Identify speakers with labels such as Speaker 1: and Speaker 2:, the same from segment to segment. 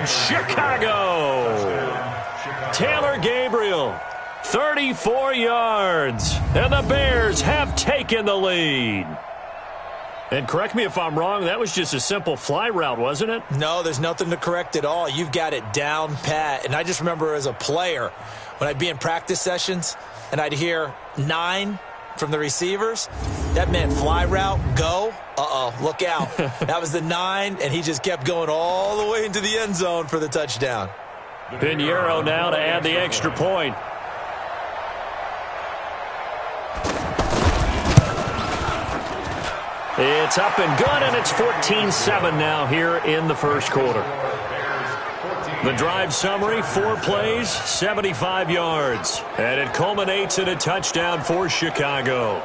Speaker 1: Chicago. Taylor Gabriel, 34 yards, and the Bears have taken the lead. And correct me if I'm wrong, that was just a simple fly route, wasn't it?
Speaker 2: No, there's nothing to correct at all. You've got it down pat. And I just remember as a player, when I'd be in practice sessions and I'd hear 9 from the receivers, that meant fly route, go. Uh-oh, look out. That was the 9, and he just kept going all the way into the end zone for the touchdown.
Speaker 1: Pinheiro now to add the extra point. It's up and good, and it's 14-7 now here in the first quarter. The drive summary, 4 plays, 75 yards. And it culminates in a touchdown for Chicago.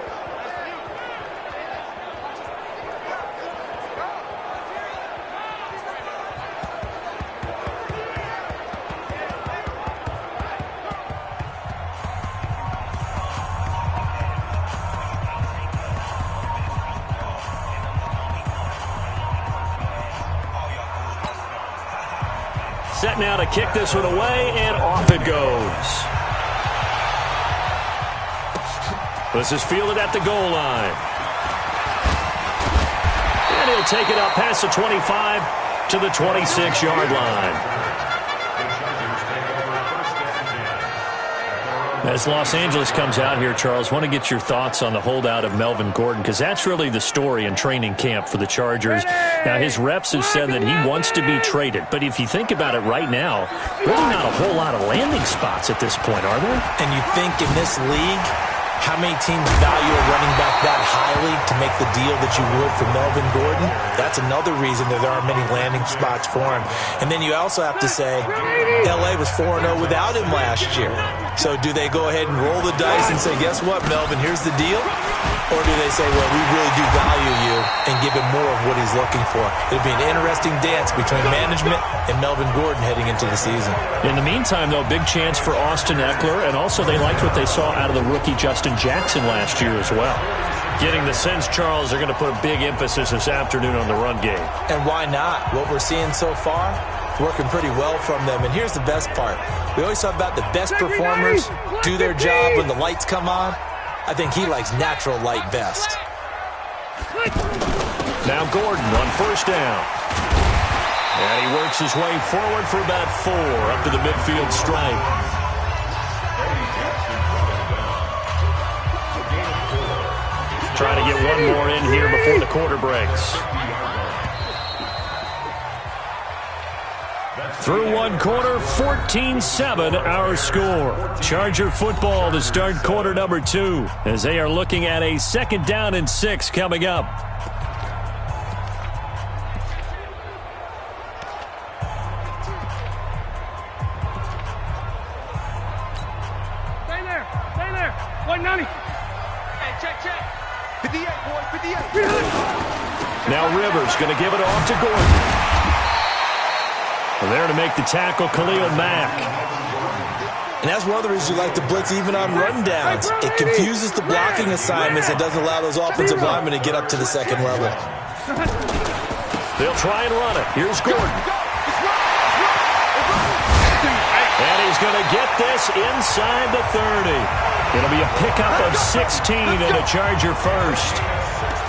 Speaker 1: Set now to kick this one away, and off it goes. This is fielded at the goal line. And he'll take it up past the 25 to the 26-yard line. As Los Angeles comes out here, Charles, want to get your thoughts on the holdout of Melvin Gordon, because that's really the story in training camp for the Chargers. Now, his reps have said that he wants to be traded, but if you think about it right now, really not a whole lot of landing spots at this point, are there?
Speaker 2: And you think in this league, how many teams value a running back that highly to make the deal that you would for Melvin Gordon? That's another reason that there aren't many landing spots for him. And then you also have to say, L.A. was 4-0 without him last year. So do they go ahead and roll the dice and say, guess what, Melvin, here's the deal? Or do they say, well, we really do value you and give him more of what he's looking for? It'll be an interesting dance between management and Melvin Gordon heading into the season.
Speaker 1: In the meantime, though, big chance for Austin Eckler, and also they liked what they saw out of the rookie Justin Jackson last year as well. Getting the sense, Charles, they're going to put a big emphasis this afternoon on the run game. And
Speaker 2: why not? What we're seeing so far, working pretty well from them. And here's the best part. We always talk about the best performers do their job when the lights come on. I think he likes natural light best.
Speaker 1: Now Gordon on first down. And he works his way forward for about 4 up to the midfield stripe. Trying to get one more in here before the quarter breaks. Through one quarter, 14-7 our score. Charger football to start quarter number 2 as they are looking at a 2nd down and 6 coming up.
Speaker 3: Stay there. 190. Hey, check. 58, boy, 58.
Speaker 1: Now Rivers going to give it off to Gordon. There to make the tackle, Khalil Mack.
Speaker 2: And that's one of the reasons you like to blitz even on rundowns. It confuses the blocking assignments. It doesn't allow those offensive linemen to get up to the second level.
Speaker 1: They'll try and run it. Here's Gordon. And he's going to get this inside the 30. It'll be a pickup of 16 and a Charger first.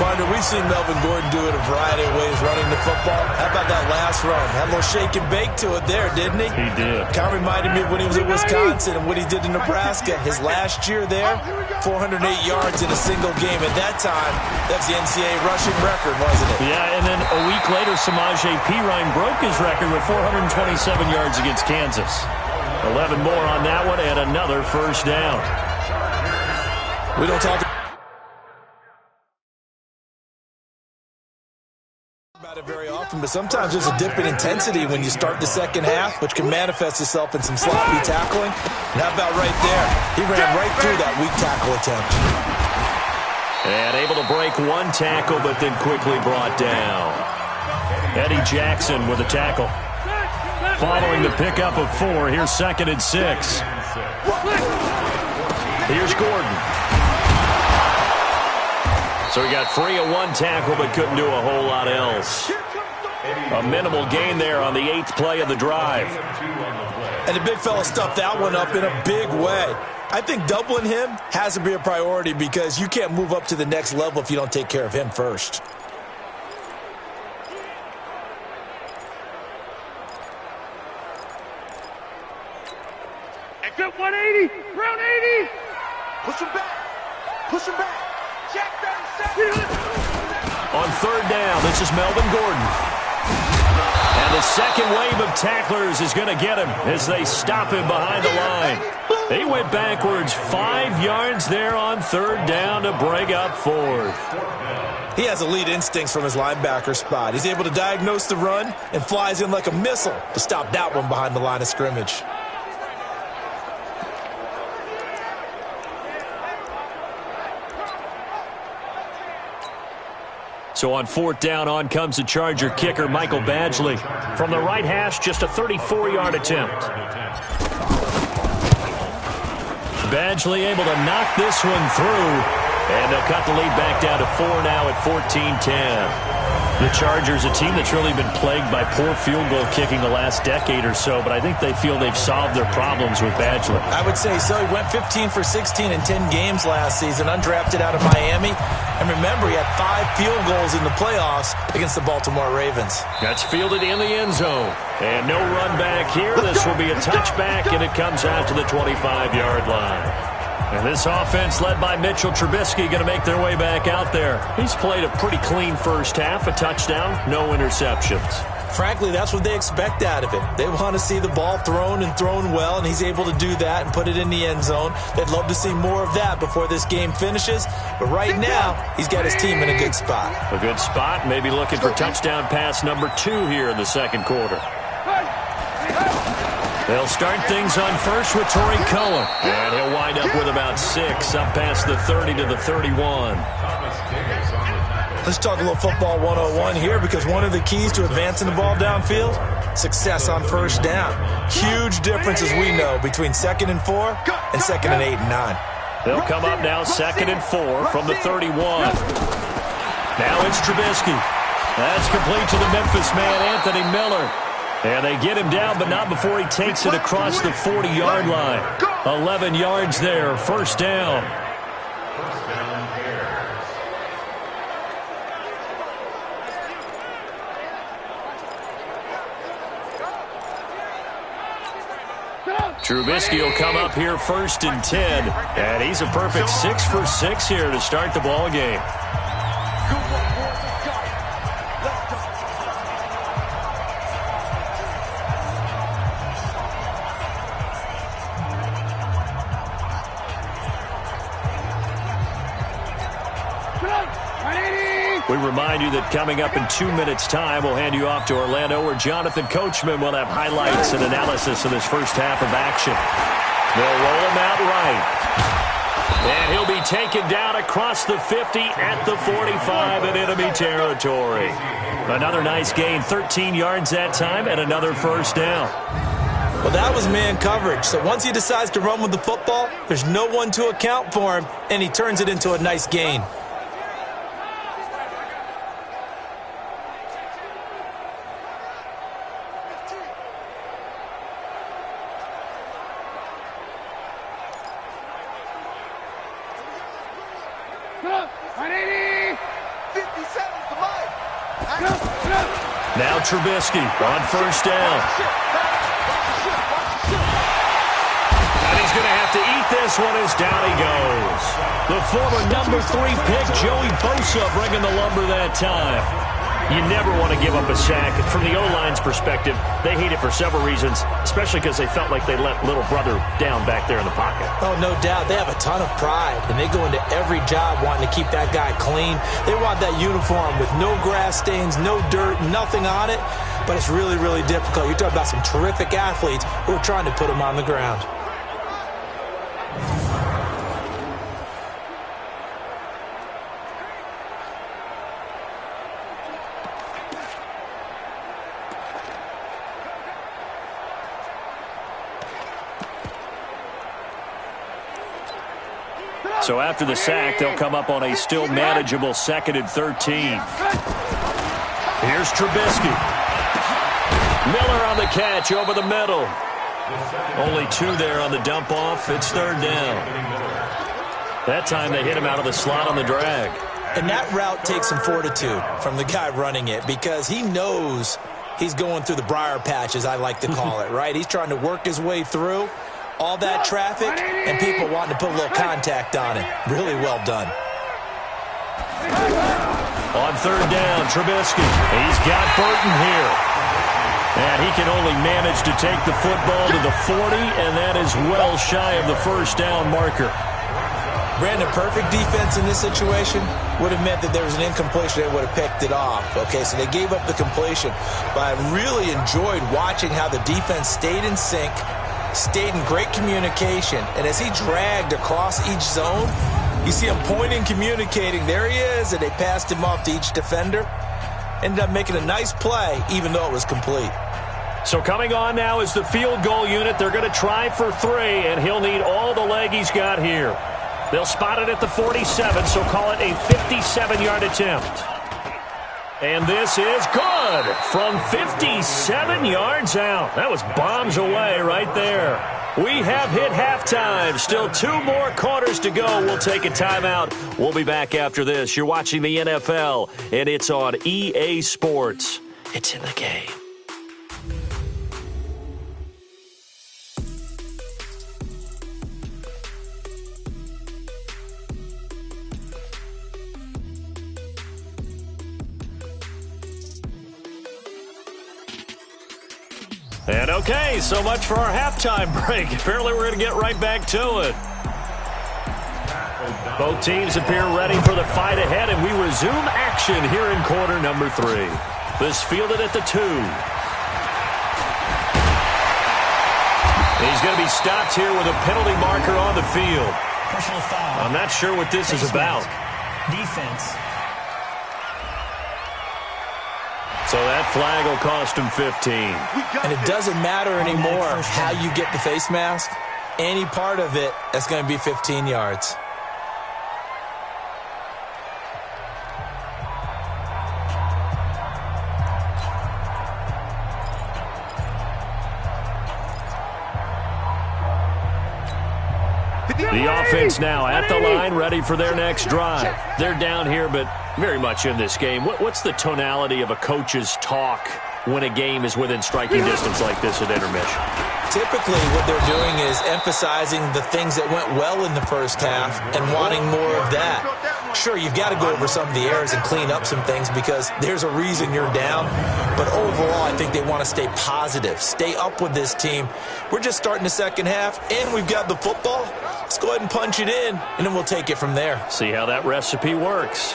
Speaker 2: Partner, we've seen Melvin Gordon do it a variety of ways running the football. How about that last run? Had a little shake and bake to it there, didn't he?
Speaker 1: He did.
Speaker 2: Kind of reminded me of when he was at Wisconsin and what he did in Nebraska. His last year there, 408 yards in a single game. At that time, that's the NCAA rushing record, wasn't it?
Speaker 1: Yeah, and then a week later, Samaje Perine broke his record with 427 yards against Kansas. 11 more on that one and another first down.
Speaker 2: We don't talk about it very often, but sometimes there's a dip in intensity when you start the second half, which can manifest itself in some sloppy tackling. And how about right there? He ran right through that weak tackle attempt.
Speaker 1: And able to break one tackle, but then quickly brought down. Eddie Jackson with a tackle. Following the pickup of 4, here's 2nd and 6. Here's Gordon. So he got free of one tackle, but couldn't do a whole lot else. A minimal gain there on the 8th play of the drive.
Speaker 2: And the big fella stuffed that one up in a big way. I think doubling him has to be a priority because you can't move up to the next level if you don't take care of him first.
Speaker 3: Exit 180. Round 80. Push him back. Push him back. Jack 37.
Speaker 1: On 3rd down, this is Melvin Gordon. And the second wave of tacklers is going to get him as they stop him behind the line. They went backwards 5 yards there on 3rd down to bring up 4th.
Speaker 2: He has elite instincts from his linebacker spot. He's able to diagnose the run and flies in like a missile to stop that one behind the line of scrimmage.
Speaker 1: So on 4th down, on comes the Charger kicker, Michael Badgley. From the right hash, just a 34-yard attempt. Badgley able to knock this one through, and they'll cut the lead back down to 4 now at 14-10. The Chargers, a team that's really been plagued by poor field goal kicking the last decade or so, but I think they feel they've solved their problems with Badgley.
Speaker 2: I would say so. He went 15 for 16 in 10 games last season, undrafted out of Miami. And remember, he had 5 field goals in the playoffs against the Baltimore Ravens.
Speaker 1: That's fielded in the end zone. And no run back here. This will be a touchback, and it comes out to the 25-yard line. And this offense led by Mitchell Trubisky going to make their way back out there. He's played a pretty clean first half, a touchdown, no interceptions.
Speaker 2: Frankly, that's what they expect out of him. They want to see the ball thrown and thrown well, and he's able to do that and put it in the end zone. They'd love to see more of that before this game finishes. But right now, he's got his team in a good spot.
Speaker 1: A good spot, maybe looking for touchdown pass number 2 here in the second quarter. They'll start things on first with Torrey Cohen. And he'll wind up with about 6, up past the 30 to the 31.
Speaker 2: Let's talk a little football 101 here, because one of the keys to advancing the ball downfield, success on first down. Huge difference, as we know, between 2nd and 4 and 2nd and 8 and 9.
Speaker 1: They'll come up now 2nd and 4 from the 31. Now it's Trubisky. That's complete to the Memphis man, Anthony Miller. And they get him down, but not before he takes it across the 40-yard line. 11 yards there, first down. Trubisky will come up here 1st and 10. And he's a perfect 6 for 6 here to start the ball game. We remind you that coming up in 2 minutes' time, we'll hand you off to Orlando, where Jonathan Coachman will have highlights and analysis of this first half of action. They'll roll him out right. And he'll be taken down across the 50 at the 45 in enemy territory. Another nice gain, 13 yards that time, and another first down.
Speaker 2: Well, that was man coverage. So once he decides to run with the football, there's no one to account for him, and he turns it into a nice gain.
Speaker 1: Now Trubisky on first down. And he's going to have to eat this one as down he goes. The former number 3 pick, Joey Bosa, bringing the lumber that time. You never want to give up a sack. From the O-line's perspective, they hate it for several reasons, especially because they felt like they let little brother down back there in the pocket.
Speaker 2: Oh, no doubt. They have a ton of pride, and they go into every job wanting to keep that guy clean. They want that uniform with no grass stains, no dirt, nothing on it, but it's really, really difficult. You're talking about some terrific athletes who are trying to put him on the ground.
Speaker 1: So after the sack, they'll come up on a still manageable 2nd and 13. Here's Trubisky. Miller on the catch over the middle. Only 2 there on the dump-off. It's 3rd down. That time they hit him out of the slot on the drag.
Speaker 2: And that route takes some fortitude from the guy running it because he knows he's going through the briar patch, as I like to call it, right? He's trying to work his way through all that traffic and people wanting to put a little contact on it. Really well done.
Speaker 1: On 3rd down, Trubisky. He's got Burton here. And he can only manage to take the football to the 40, and that is well shy of the 1st down marker.
Speaker 2: Brandon, perfect defense in this situation would have meant that there was an incompletion. They would have picked it off. Okay, so they gave up the completion. But I really enjoyed watching how the defense stayed in sync, stayed in great communication. And as he dragged across each zone, you see him pointing, communicating. There he is, and they passed him off to each defender. Ended up making a nice play, even though it was complete.
Speaker 1: So coming on now is the field goal unit. They're going to try for 3, and he'll need all the leg he's got here. They'll spot it at the 47, so call it a 57-yard attempt. And this is good from 57 yards out. That was bombs away right there. We have hit halftime. Still 2 more quarters to go. We'll take a timeout. We'll be back after this. You're watching the NFL, and it's on EA Sports. It's in the game. And okay, so much for our halftime break. Apparently we're going to get right back to it. Both teams appear ready for the fight ahead, and we resume action here in quarter number 3. This fielded at the 2. He's going to be stopped here with a penalty marker on the field.
Speaker 4: Personal foul.
Speaker 1: I'm not sure what this is about.
Speaker 4: Defense.
Speaker 1: So that flag will cost him 15.
Speaker 2: And it doesn't matter anymore how you get the face mask. Any part of it, that's going to be 15 yards.
Speaker 1: The offense now at the line, ready for their next drive. They're down here, but very much in this game. What's the tonality of a coach's talk when a game is within striking distance like this at intermission?
Speaker 2: Typically, what they're doing is emphasizing the things that went well in the first half and wanting more of that. Sure, you've got to go over some of the errors and clean up some things because there's a reason you're down. But overall, I think they want to stay positive, stay up with this team. We're just starting the second half, and we've got the football. Let's go ahead and punch it in, and then we'll take it from there.
Speaker 1: See how that recipe works.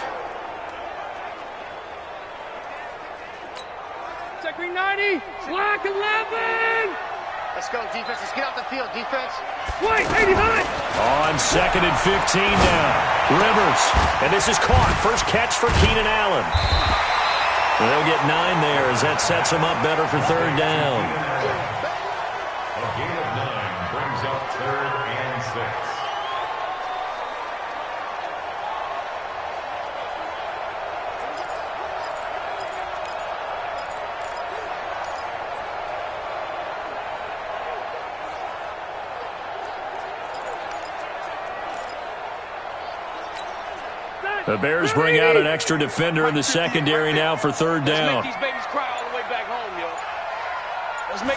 Speaker 3: Second 90, slack 11. Let's go, defense. Let's get off the field, defense. Wait, 89.
Speaker 1: On 2nd and 15 now. Rivers. And this is caught. First catch for Keenan Allen. And they'll get 9 there as that sets them up better for 3rd down.
Speaker 5: A gain of 9 brings up 3rd and 6.
Speaker 1: The Bears bring out an extra defender in the secondary now for 3rd down.
Speaker 3: Let's make these babies cry all the way back home, yo. Let's make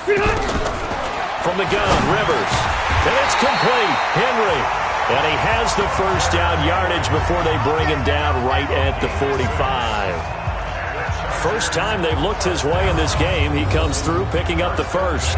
Speaker 1: From the gun, Rivers. And it's complete. Henry. And he has the first down yardage before they bring him down right at the 45. First time they've looked his way in this game. He comes through picking up the first.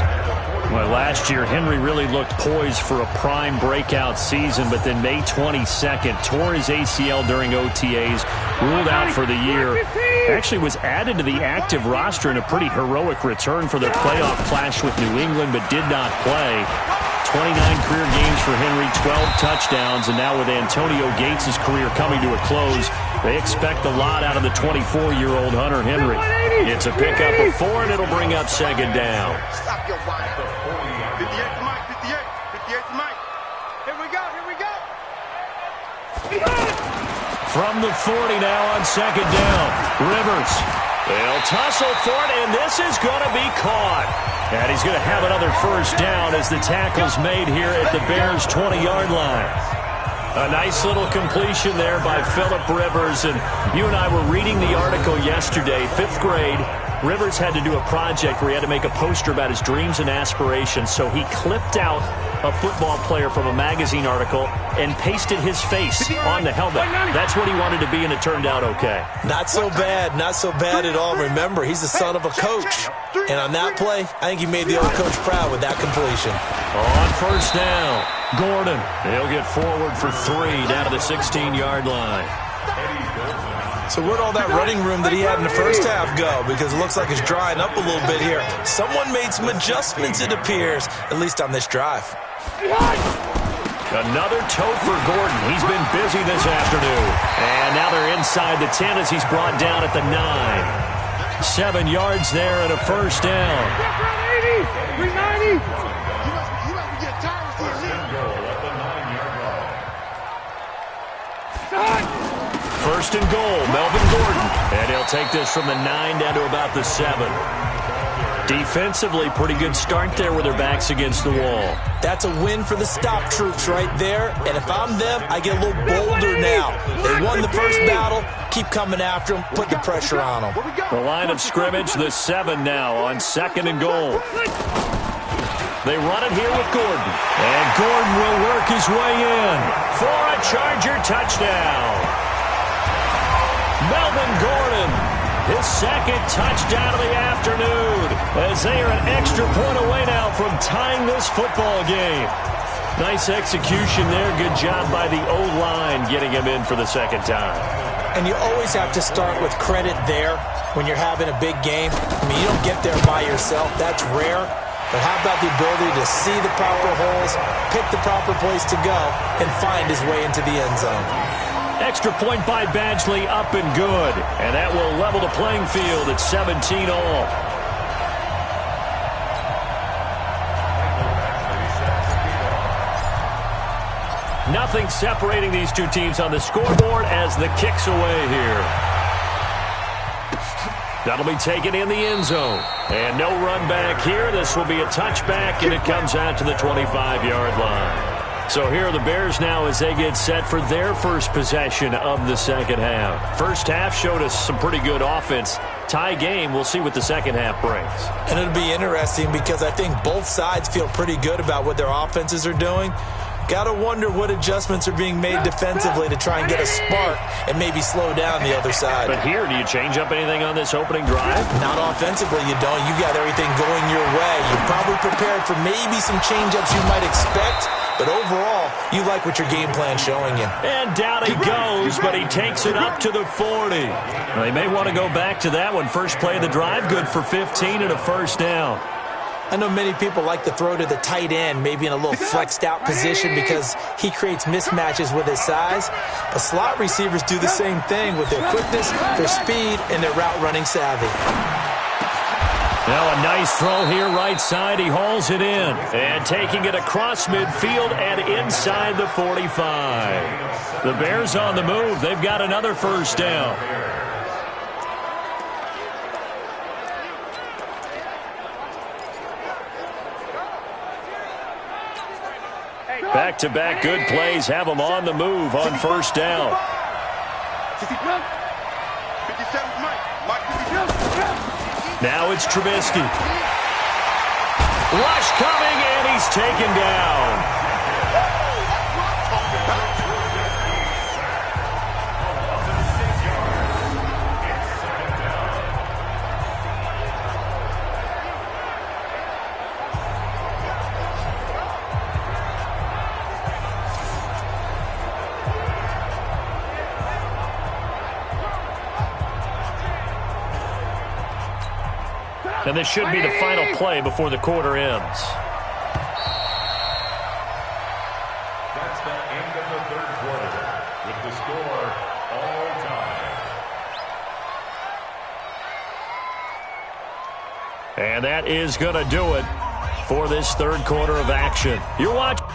Speaker 1: Well, last year, Henry really looked poised for a prime breakout season, but then May 22nd, tore his ACL during OTAs, ruled out for the year. Actually was added to the active roster in a pretty heroic return for their playoff clash with New England, but did not play. 29 career games for Henry, 12 touchdowns, and now with Antonio Gates' career coming to a close, they expect a lot out of the 24-year-old Hunter Henry. It's a pickup of 4, and it'll bring up 2nd down.
Speaker 3: Stop your whine. 58 to Mike, 58. 58 to Mike. Here we go, here we go.
Speaker 1: From the 40 now on 2nd down. Rivers They'll tussle for it, and this is going to be caught. And he's going to have another first down as the tackle's made here at the Bears' 20-yard line. A nice little completion there by Phillip Rivers. And you and I were reading the article yesterday, 5th grade. Rivers had to do a project where he had to make a poster about his dreams and aspirations. So he clipped out a football player from a magazine article and pasted his face on the helmet. That's what he wanted to be, and it turned out okay.
Speaker 2: Not so bad. Not so bad at all. Remember, he's the son of a coach. And on that play, I think he made the old coach proud with that completion.
Speaker 1: On first down, Gordon. He'll get forward for 3 down to the 16-yard line.
Speaker 2: So where'd all that running room that he had in the first half go? Because it looks like it's drying up a little bit here. Someone made some adjustments, it appears, at least on this drive.
Speaker 1: Another toe for Gordon. He's been busy this afternoon. And now they're inside the 10 as he's brought down at the 9. 7 yards there and a first down.
Speaker 3: 390.
Speaker 1: First and goal, Melvin Gordon. And he'll take this from the 9 down to about the 7. Defensively, pretty good start there with their backs against the wall.
Speaker 2: That's a win for the stop troops right there. And if I'm them, I get a little bolder now. They won the first battle. Keep coming after them. Put the pressure on them.
Speaker 1: The line of scrimmage, the 7 now on 2nd and goal. They run it here with Gordon. And Gordon will work his way in for a Charger touchdown. Melvin Gordon, his 2nd touchdown of the afternoon, as they are an extra point away now from tying this football game. Nice execution there. Good job by the O-line getting him in for the 2nd time.
Speaker 2: And you always have to start with credit there when you're having a big game. I mean, you don't get there by yourself. That's rare. But how about the ability to see the proper holes, pick the proper place to go, and find his way into the end zone?
Speaker 1: Extra point by Badgley, up and good. And that will level the playing field at 17 all. Nothing separating these two teams on the scoreboard as the kick's away here. That'll be taken in the end zone. And no run back here. This will be a touchback, and it comes out to the 25-yard line. So here are the Bears now as they get set for their first possession of the 2nd half. First half showed us some pretty good offense. Tie game, we'll see what the 2nd half brings.
Speaker 2: And it'll be interesting because I think both sides feel pretty good about what their offenses are doing. Got to wonder what adjustments are being made defensively to try and get a spark and maybe slow down the other side.
Speaker 1: But here, do you change up anything on this opening drive?
Speaker 2: Not offensively, you don't. You got everything going your way. You're probably prepared for maybe some change-ups you might expect. But overall, you like what your game plan's showing you.
Speaker 1: And down he goes, but he takes it up to the 40. Well, they may want to go back to that one. First play of the drive, good for 15 and a first down.
Speaker 2: I know many people like to throw to the tight end, maybe in a little flexed out position because he creates mismatches with his size. But slot receivers do the same thing with their quickness, their speed, and their route running savvy.
Speaker 1: Now a nice throw here right side. He hauls it in. And taking it across midfield and inside the 45. The Bears on the move. They've got another first down. Back-to-back good plays have them on the move on first down. Now it's Trubisky. Rush coming, and he's taken down. And this should be the final play before the quarter ends.
Speaker 5: That's the end of the 3rd quarter with the score all time.
Speaker 1: And that is going to do it for this 3rd quarter of action. You're watching.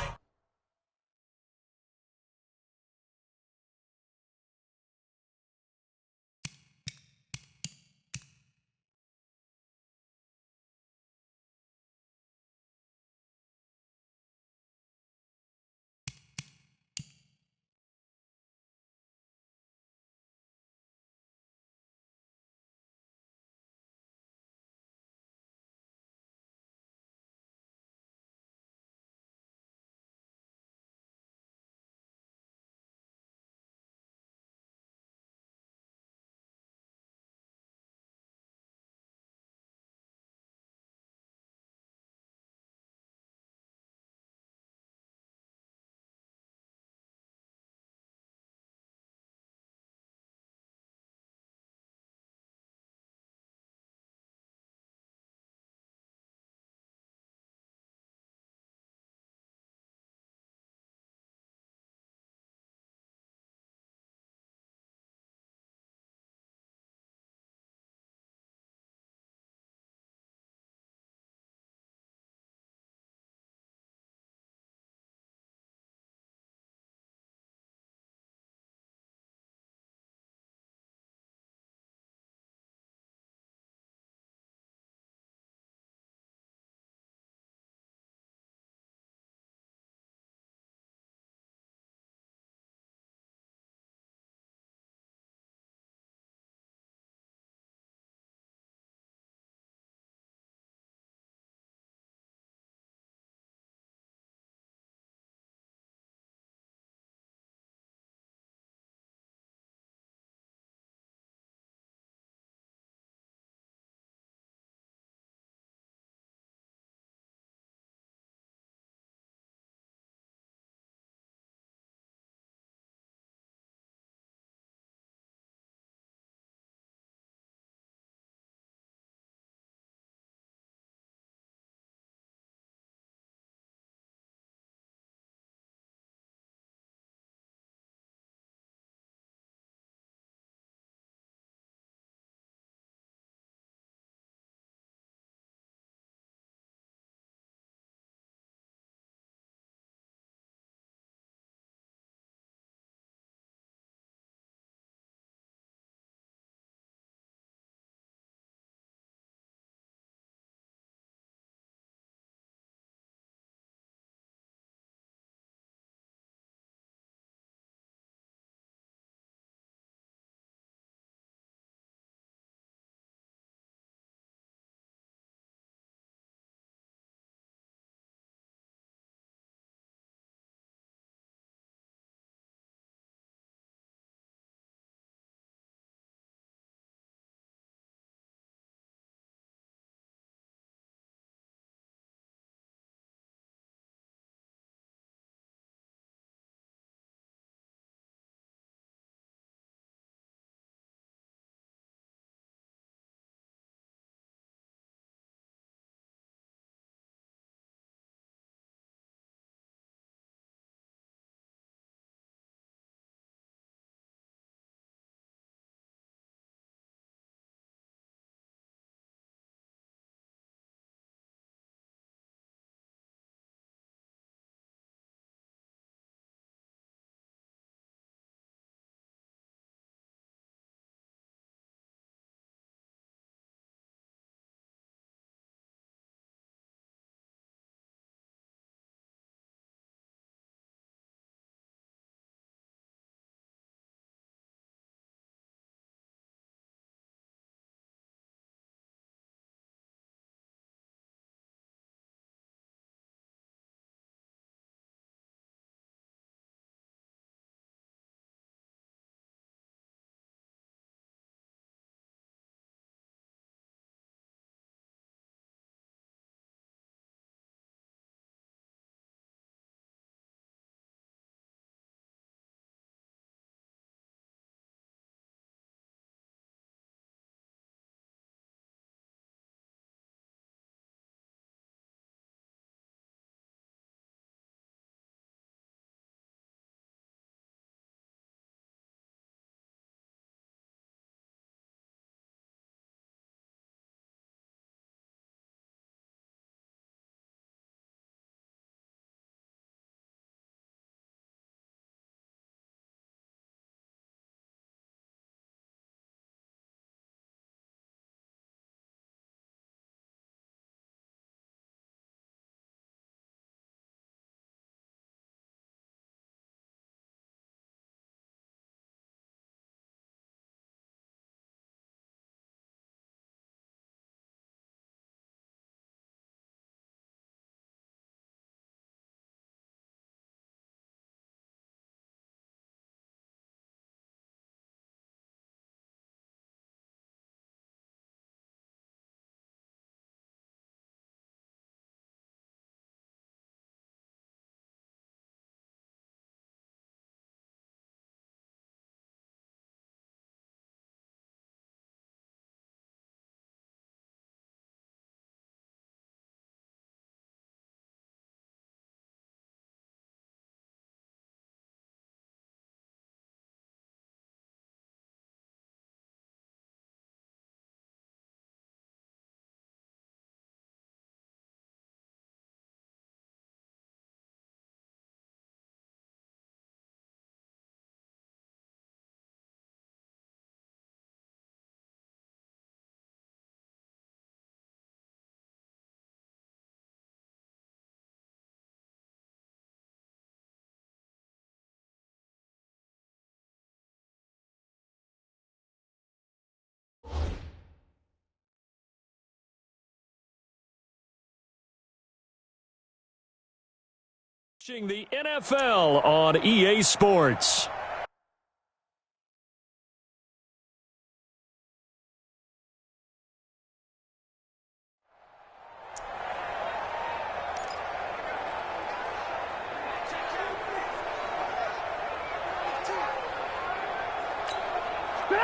Speaker 1: Watching the NFL on EA Sports.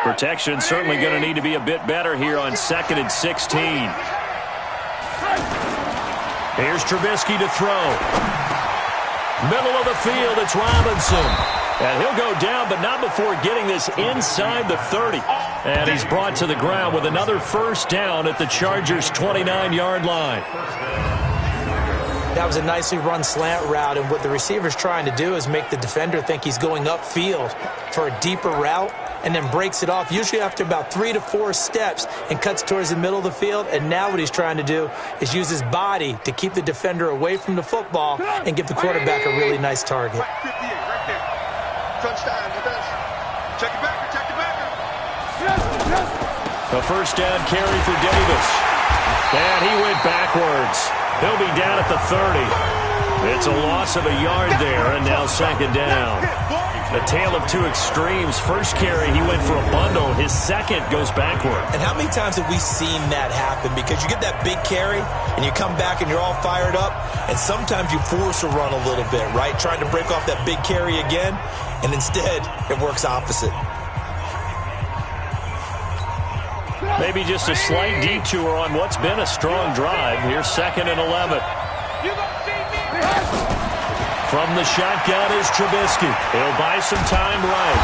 Speaker 1: Protection certainly going to need to be a bit better here on 2nd and 16. Here's Trubisky to throw. Middle of the field, it's Robinson. And he'll go down, but not before getting this inside the 30. And he's brought to the ground with another first down at the Chargers' 29-yard line.
Speaker 2: That was a nicely run slant route, and what the receiver's trying to do is make the defender think he's going upfield for a deeper route, and then breaks it off, usually after about 3 to 4 steps, and cuts towards the middle of the field. And now what he's trying to do is use his body to keep the defender away from the football and give the quarterback a really nice target.
Speaker 3: Check it back, check it back.
Speaker 1: A first down carry for Davis. And he went backwards. He'll be down at the 30. It's a loss of a yard there, and now 2nd down. A tale of two extremes. First carry, he went for a bundle. His second goes backward.
Speaker 2: And how many times have we seen that happen? Because you get that big carry, and you come back and you're all fired up, and sometimes you force a run a little bit, right? Trying to break off that big carry again, and instead it works opposite.
Speaker 1: Maybe just a slight detour on what's been a strong drive. Here's 2nd and 11. From the shotgun is Trubisky. He'll buy some time right.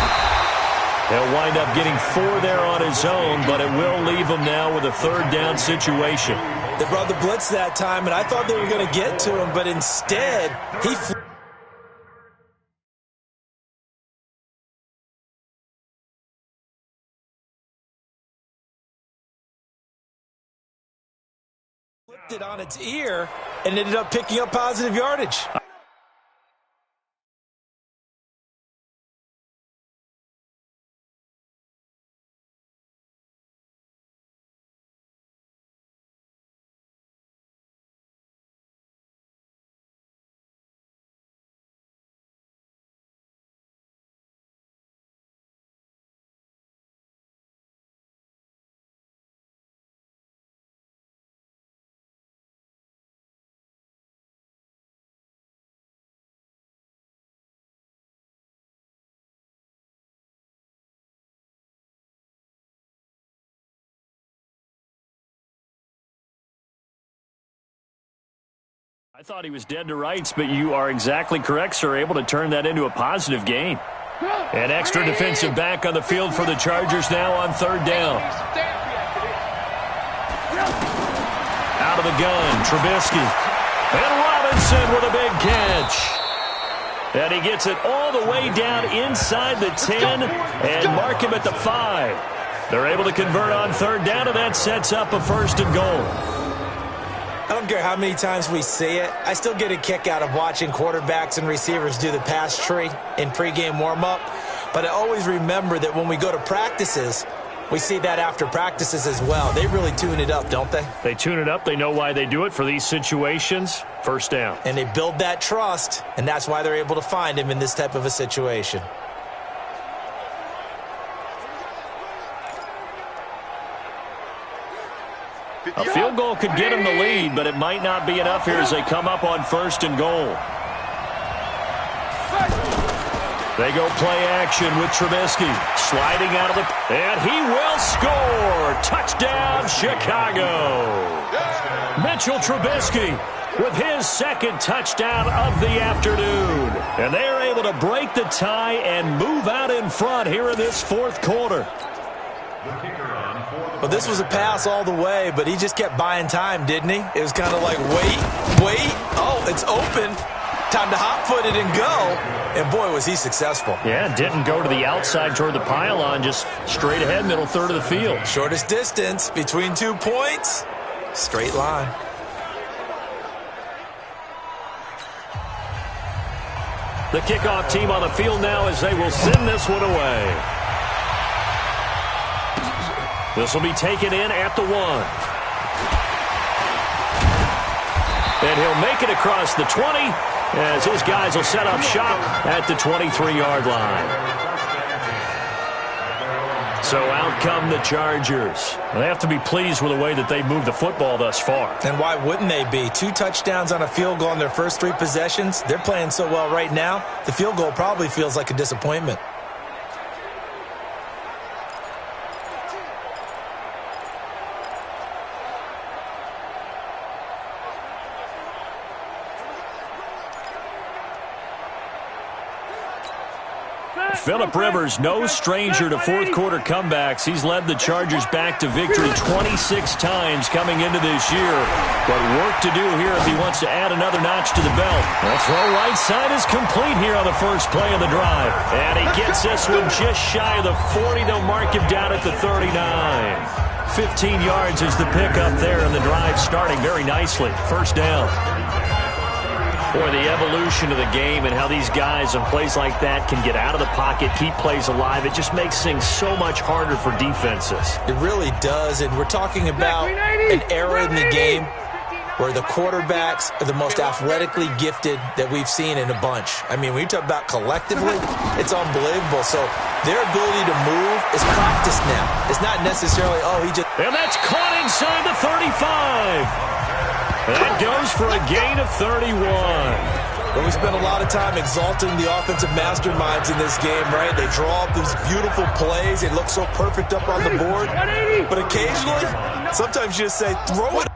Speaker 1: He'll wind up getting 4 there on his own, but it will leave him now with a 3rd down situation.
Speaker 2: They brought the blitz that time, and I thought they were going to get to him, but instead, he flipped it on its ear and ended up picking up positive yardage.
Speaker 1: I thought he was dead to rights, but you are exactly correct, sir. Able to turn that into a positive gain. An extra defensive back on the field for the Chargers now on 3rd down. Out of the gun, Trubisky. And Robinson with a big catch. And he gets it all the way down inside the 10 and mark him at the 5. They're able to convert on 3rd down, and that sets up a 1st and goal.
Speaker 2: I don't care how many times we see it. I still get a kick out of watching quarterbacks and receivers do the pass tree in pregame warm-up. But I always remember that when we go to practices, we see that after practices as well. They really tune it up, don't they?
Speaker 1: They tune it up. They know why they do it for these situations. 1st down.
Speaker 2: And they build that trust, and that's why they're able to find him in this type of a situation.
Speaker 1: A field goal could get him the lead, but it might not be enough here as they come up on 1st and goal. They go play action with Trubisky. Sliding out of the... And he will score! Touchdown, Chicago! Mitchell Trubisky with his 2nd touchdown of the afternoon. And they are able to break the tie and move out in front here in this 4th quarter.
Speaker 2: Well, this was a pass all the way, but he just kept buying time, didn't he? It was kind of like, wait. Oh, it's open. Time to hot-foot it and go. And, boy, was he successful.
Speaker 1: Yeah, didn't go to the outside toward the pylon, just straight ahead, middle 3rd of the field.
Speaker 2: Shortest distance between 2 points. Straight line.
Speaker 1: The kickoff team on the field now as they will send this one away. This will be taken in at the 1. And he'll make it across the 20 as his guys will set up shop at the 23-yard line. So out come the Chargers. They have to be pleased with the way that they've moved the football thus far.
Speaker 2: And why wouldn't they be? 2 touchdowns on a field goal in their first 3 possessions. They're playing so well right now, the field goal probably feels like a disappointment.
Speaker 1: Phillip Rivers, no stranger to fourth-quarter comebacks. He's led the Chargers back to victory 26 times coming into this year. But work to do here if he wants to add another notch to the belt. The throw right side is complete here on the first play of the drive. And he gets this one just shy of the 40. They'll mark him down at the 39. 15 yards is the pickup there, and the drive starting very nicely. First down. Boy, the evolution of the game and how these guys on plays like that can get out of the pocket, keep plays alive, it just makes things so much harder for defenses.
Speaker 2: It really does, and we're talking about an era in the game where the quarterbacks are the most athletically gifted that we've seen in a bunch. I mean, when you talk about collectively, it's unbelievable. So their ability to move is practiced now. It's not necessarily, oh, he just...
Speaker 1: And that's caught inside the 35. That goes for a gain of 31.
Speaker 2: Well, we spend a lot of time exalting the offensive masterminds in this game, right? They draw up these beautiful plays. They look so perfect up on the board. But occasionally, sometimes you just say, throw it.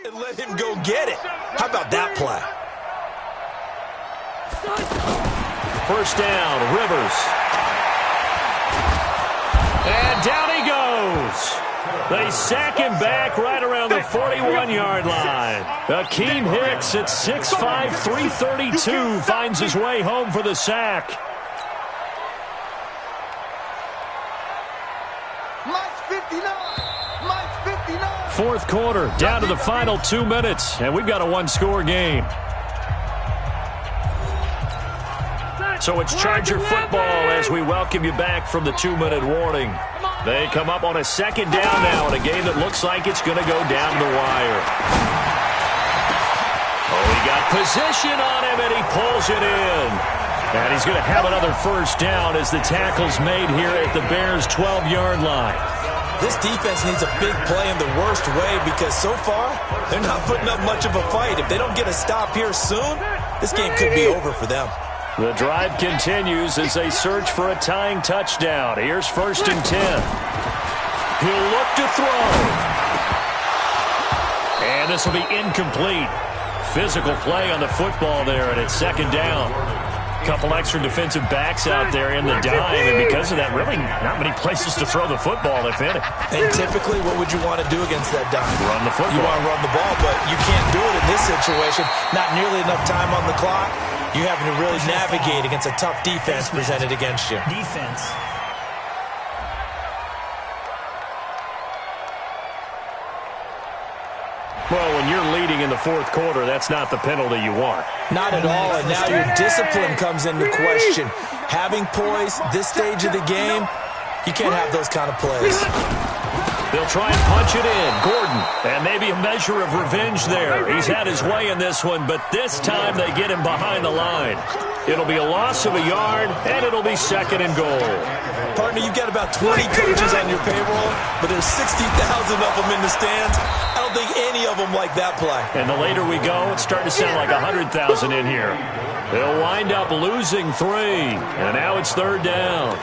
Speaker 2: And let him go get it. How about that play?
Speaker 1: First down, Rivers. And down he goes. They sack him back right around the 41-yard line. Akeem Hicks at 6'5", 332 finds his way home for the sack. Fourth quarter, down to the final 2 minutes, and we've got a one-score game. So it's Charger football as we welcome you back from the 2-minute warning. They come up on a second down now in a game that looks like it's going to go down the wire. Oh, he got position on him, and he pulls it in. And he's going to have another first down as the tackle's made here at the Bears' 12-yard line.
Speaker 2: This defense needs a big play in the worst way because so far, they're not putting up much of a fight. If they don't get a stop here soon, this game could be over for them.
Speaker 1: The drive continues as they search for a tying touchdown. Here's 1st and 10. He'll look to throw. And this will be incomplete. Physical play on the football there, and it's second down. Couple extra defensive backs out there in the dime, and because of that, really not many places to throw the football, if any.
Speaker 2: And typically, what would you want to do against that dime?
Speaker 1: Run the football.
Speaker 2: You want to run the ball, but you can't do it in this situation. Not nearly enough time on the clock. You having to really navigate against a tough defense presented against you.
Speaker 4: Defense.
Speaker 1: Well, when you're leading in the fourth quarter, that's not the penalty you want.
Speaker 2: Not at all, and now your discipline comes into question. Having poise this stage of the game, you can't have those kind of plays.
Speaker 1: They'll try and punch it in. Gordon, and maybe a measure of revenge there. He's had his way in this one, but this time they get him behind the line. It'll be a loss of a yard, and it'll be second and goal.
Speaker 2: Partner, you've got about 20 coaches on your payroll, but there's 60,000 of them in the stands. I don't don't think any of them like that play.
Speaker 1: And the later we go, it's starting to sound like 100,000 in here. They'll wind up losing 3, and now it's 3rd down.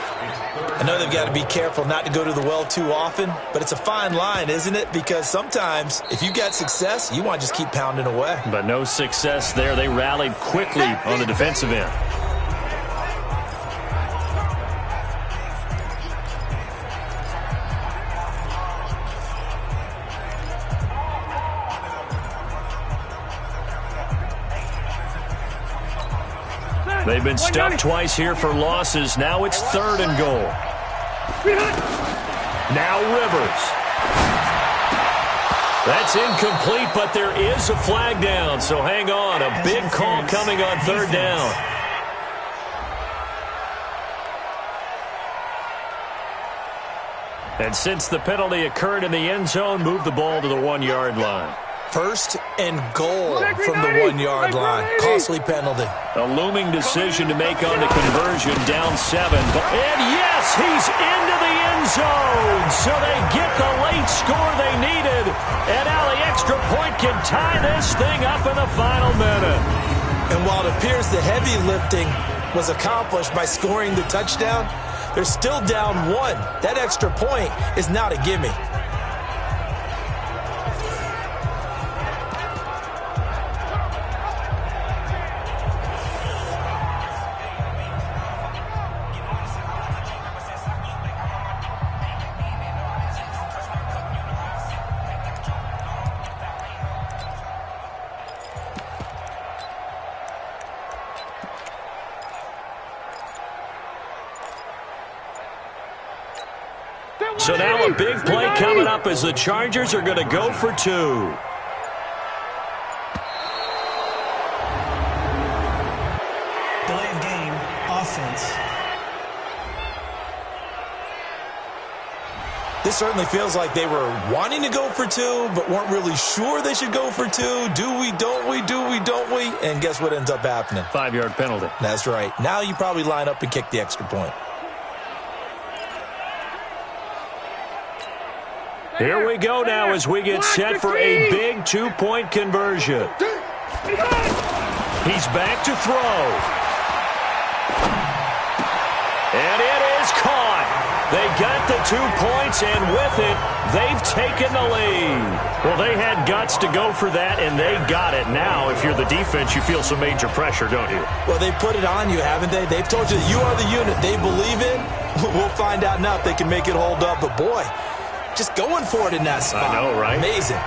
Speaker 2: I know they've got to be careful not to go to the well too often, but it's a fine line, isn't it? Because sometimes if you got success, you want to just keep pounding away.
Speaker 1: But no success there. They rallied quickly on the defensive end. They've been stuffed twice here for losses. Now it's 3rd and goal. Now Rivers. That's incomplete, but there is a flag down, so hang on. A big call coming on 3rd down. And since the penalty occurred in the end zone, move the ball to the 1-yard line.
Speaker 2: 1st and goal from the 1-yard line. Costly penalty.
Speaker 1: A looming decision to make on the conversion, down 7. And yes, he's into the end zone. So they get the late score they needed. And now the extra point can tie this thing up in the final minute.
Speaker 2: And while it appears the heavy lifting was accomplished by scoring the touchdown, they're still down 1. That extra point is not a gimme.
Speaker 1: So now a big play coming up as the Chargers are going to go for 2.
Speaker 4: Delay of game, offense.
Speaker 2: This certainly feels like they were wanting to go for 2, but weren't really sure they should go for 2. Do we, don't we, do we, don't we? And guess what ends up happening?
Speaker 1: 5-yard penalty.
Speaker 2: That's right. Now you probably line up and kick the extra point.
Speaker 1: Here we go now as we get set for a big 2-point conversion. He's back to throw. And it is caught. They got the 2 points, and with it, they've taken the lead. Well, they had guts to go for that, and they got it. Now, if you're the defense, you feel some major pressure, don't you?
Speaker 2: Well, they put it on you, haven't they? They've told you that you are the unit they believe in. We'll find out now if they can make it hold up. But, boy, just going for it in that spot.
Speaker 1: I know, right?
Speaker 2: Amazing.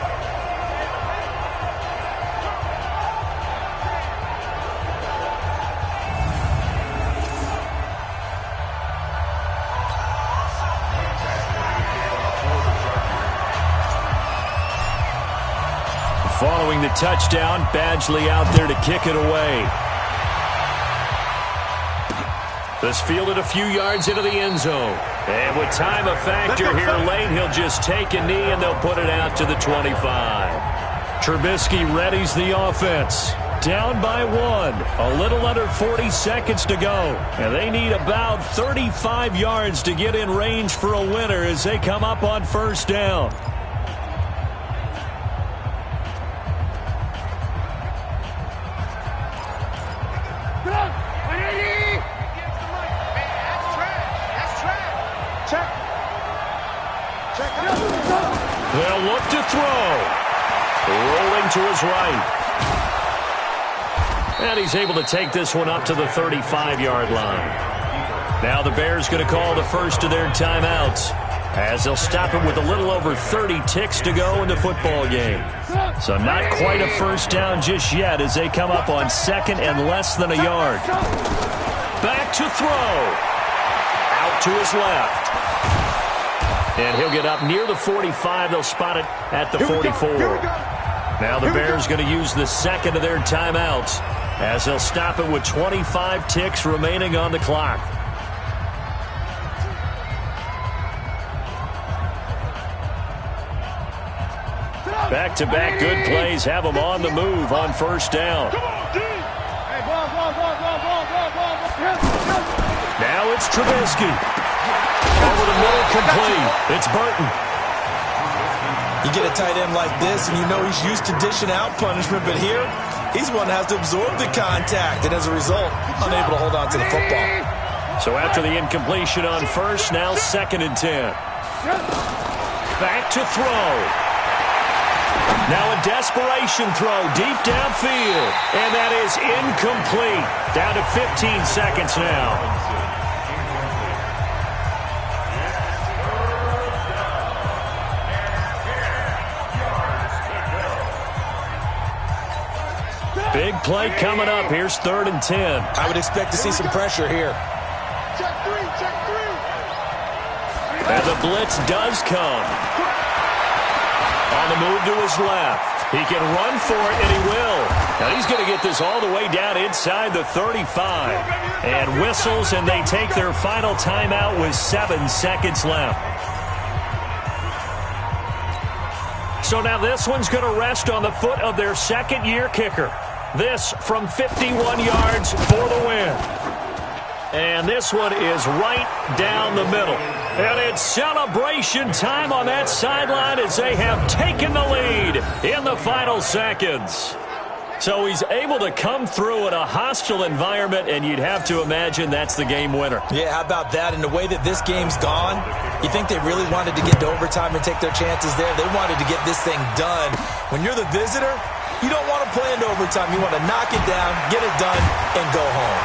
Speaker 1: Following the touchdown, Badgley out there to kick it away. This fielded a few yards into the end zone. And with time a factor here late, he'll just take a knee and they'll put it out to the 25. Trubisky readies the offense. Down by 1. A little under 40 seconds to go. And they need about 35 yards to get in range for a winner as they come up on 1st down. They'll look to throw. Rolling to his right. And he's able to take this one up to the 35-yard line. Now the Bears going to call the first of their timeouts as they'll stop him with a little over 30 ticks to go in the football game. So not quite a 1st down just yet as they come up on 2nd and less than a yard. Back to throw. Out to his left. And he'll get up near the 45. They'll spot it at the 44. Now the Bears going to use the 2nd of their timeouts as they'll stop it with 25 ticks remaining on the clock. Back-to-back good plays have them on the move on 1st down. Now it's Trubisky. Over the middle, complete. It's Burton.
Speaker 2: You get a tight end like this, and you know he's used to dishing out punishment, but here, he's one that has to absorb the contact, and as a result, unable to hold on to the football.
Speaker 1: So after the incompletion on first, now 2nd and 10. Back to throw. Now a desperation throw deep downfield, and that is incomplete. Down to 15 seconds now. Big play coming up. Here's 3rd and 10.
Speaker 2: I would expect to see some pressure here.
Speaker 3: Check three.
Speaker 1: And the blitz does come. On the move to his left. He can run for it, and he will. Now he's going to get this all the way down inside the 35. And whistles, and they take their final timeout with 7 seconds left. So now this one's going to rest on the foot of their second-year kicker. This from 51 yards for the win. And this one is right down the middle. And it's celebration time on that sideline as they have taken the lead in the final seconds. So he's able to come through in a hostile environment, and you'd have to imagine that's the game winner.
Speaker 2: Yeah, how about that? And the way that this game's gone, you think they really wanted to get to overtime and take their chances there? They wanted to get this thing done. When you're the visitor, you don't want to play into overtime. You want to knock it down, get it done, and go home.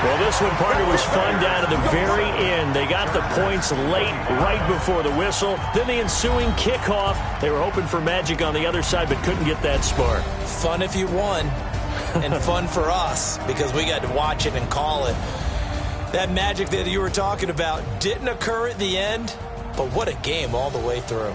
Speaker 1: Well, this one, partner, was fun down to the very end. They got the points late, right before the whistle. Then the ensuing kickoff. They were hoping for magic on the other side, but couldn't get that spark.
Speaker 2: Fun if you won, and fun for us, because we got to watch it and call it. That magic that you were talking about didn't occur at the end, but what a game all the way through.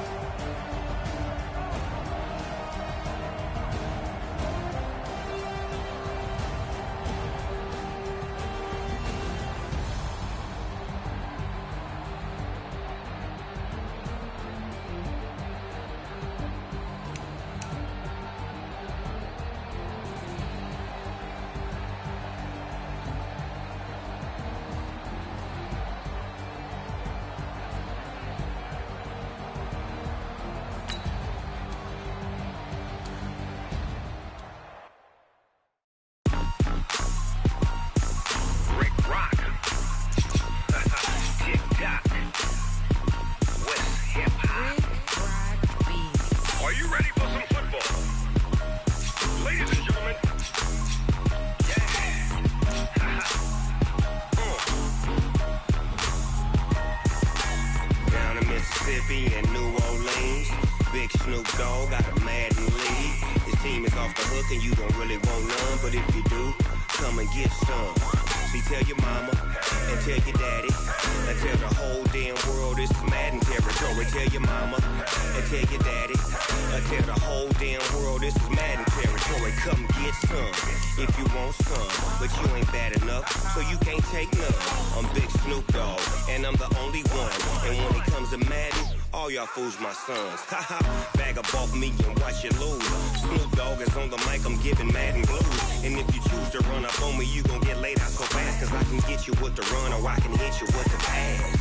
Speaker 6: Fools my sons. Haha, bag up off me and watch you lose. Snoop Dogg is on the mic, I'm giving Madden blues. And if you choose to run up on me, you gon' get laid out so fast. Cause I can get you with the run or I can hit you with the pass.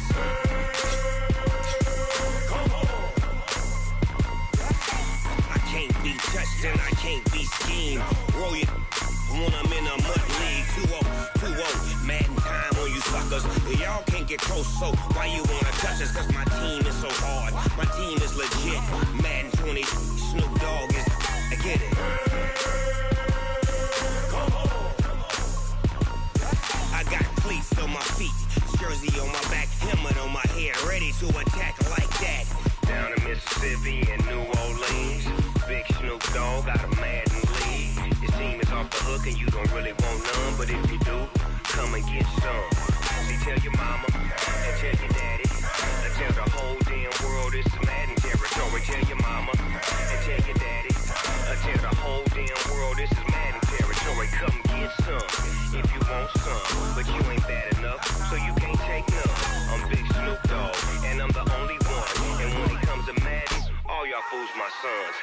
Speaker 6: Come on. I can't be touched and I can't be schemed. Roll it when I'm in a mud league. 2-0, Madden time on you suckers. Y'all can't get close, so why you wanna touch us? Cause my team is so hard. My team is legit. Madden 20, Snoop Dogg is. I get it. Come on. I got cleats on my feet, jersey on my back, helmet on my head, ready to attack like that. Down in Mississippi and New Orleans, big Snoop Dogg got a Madden league. Your team is off the hook and you don't really want none, but if you do, come and get some. See, tell your mama and tell your daddy. Tell the whole damn world it's Madden territory. Tell your mama and tell your daddy. Tell the whole damn world this is Madden territory. Come get some if you want some, but you ain't bad enough, so you can't take none. I'm Big Snoop Dogg, and I'm the only one. And when it comes to Madden, all y'all fools my sons.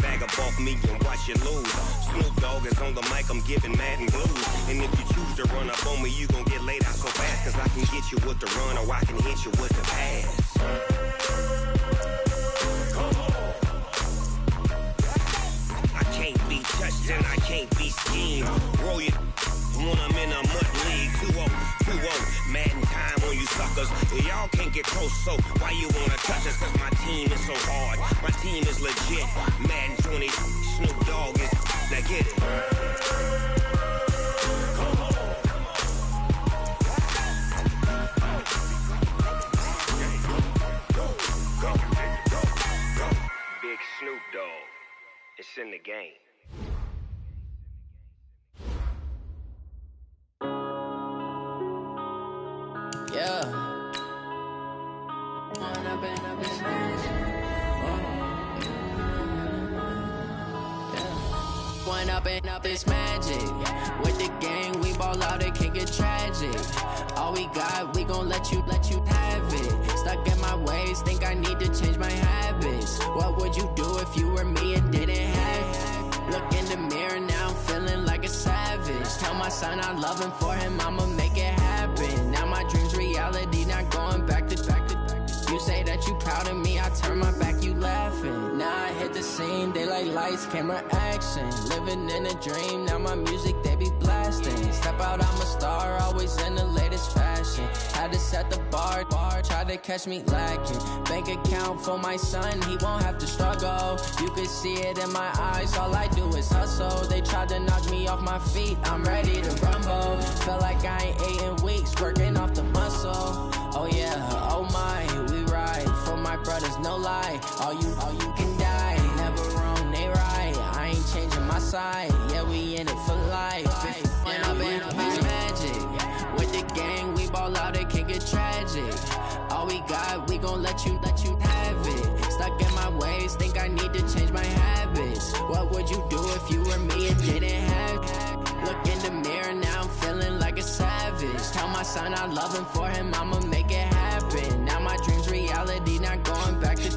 Speaker 6: Bag up off me and watch you lose. Snoop Dogg is on the mic, I'm giving Madden blues. And if you choose to run up on me, you gon' get laid out so fast. Cause I can get you with the run or I can hit you with the pass. touch us cause my team is so hard. My team is legit. Madden 20, Snoop Dogg is, now get it. Big Snoop Dogg, it's in the game.
Speaker 7: Yeah. One up and up is magic. With the gang, we ball out, it can get tragic. All we got, we gon' let you have it. Stuck in my ways, think I need to change my habits. What would you do if you were me and didn't have it? Look in the mirror now, I'm feeling like a savage. Tell my son I love him, for him I'ma make it happen. Now my dream's reality, not going back to. You say that you proud of me, I turn my back, you laughing. Now I hit the scene, they like lights, camera, action. Living in a dream, now my music, they be blasting. Step out, I'm a star, always in the latest fashion. Had to set the bar, try to catch me lacking. Bank account for my son, he won't have to struggle. You can see it in my eyes, all I do is hustle. They tried to knock me off my feet, I'm ready to rumble. Feel like I ain't ate in weeks, working off the muscle. Oh yeah, oh my, we ride for my brothers, no lie. All you can die, never wrong, they right. I ain't changing my side, yeah, we in it for life. When up and up is magic. With the gang, we ball out, it can get tragic. All we got, we gon' let you have it. Stuck in my ways, think I need to change my habits. What would you do if you were me and didn't have it? Look in the mirror, now I'm feeling like a savage. Tell my son I love him, for him I'ma make it happen. Now my dream's reality, not going back to.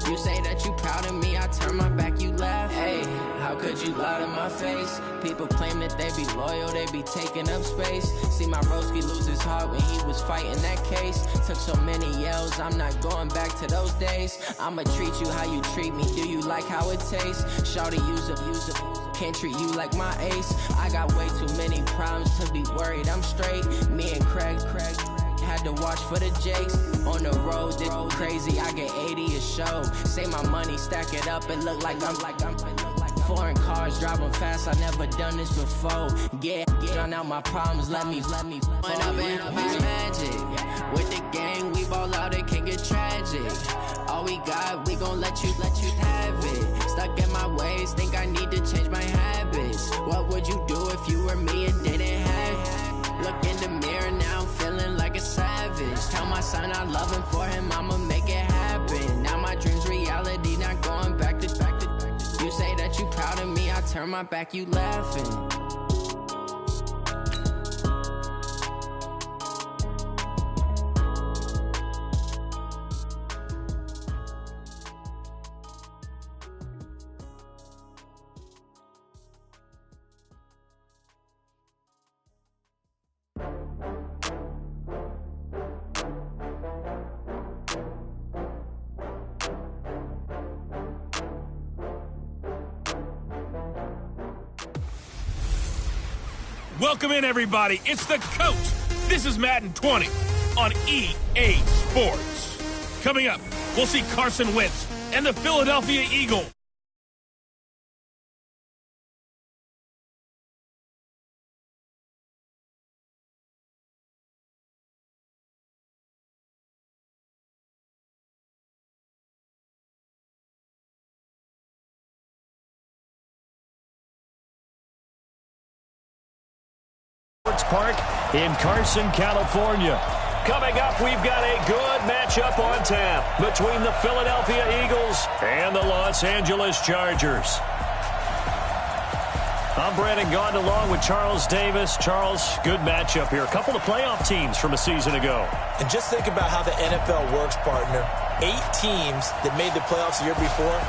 Speaker 7: You say that you proud of me, I turn my back, you laugh. Hey, how could you lie to my face? People claim that they be loyal, they be taking up space. See my broski lose his heart when he was fighting that case. Took so many yells, I'm not going back to those days. I'ma treat you how you treat me, do you like how it tastes? Shawty, use it, can't treat you like my ace. I got way too many problems to be worried, I'm straight. Me and Craig had to watch for the Jakes. On the road, this crazy, I get 80 a show. Say my money, stack it up, it look like I'm foreign cars, driving fast, I never done this before. Get drown out my problems, let me When up and up is magic. With the gang, we ball out, it can get tragic. All we got, we gon' let you have it. Stuck in my ways, think I need to change my habits. What would you do if you were me and didn't have it? Look in the mirror, now I'm feeling like a savage. Tell my son I love him, for him I'ma make it happen. Now my dream's reality, not going back to. You say that you proud of me, I turn my back, you laughing.
Speaker 8: Welcome in, everybody. It's the coach. This is Madden 20 on EA Sports. Coming up, we'll see Carson Wentz and the Philadelphia Eagles.
Speaker 1: Park in Carson, California. Coming up, we've got a good matchup on tap between the Philadelphia Eagles and the Los Angeles Chargers. I'm Brandon Gaughan along with Charles Davis. Charles, good matchup here. A couple of playoff teams from a season ago.
Speaker 2: And just think about how the NFL works, partner. 8 teams that made the playoffs the year before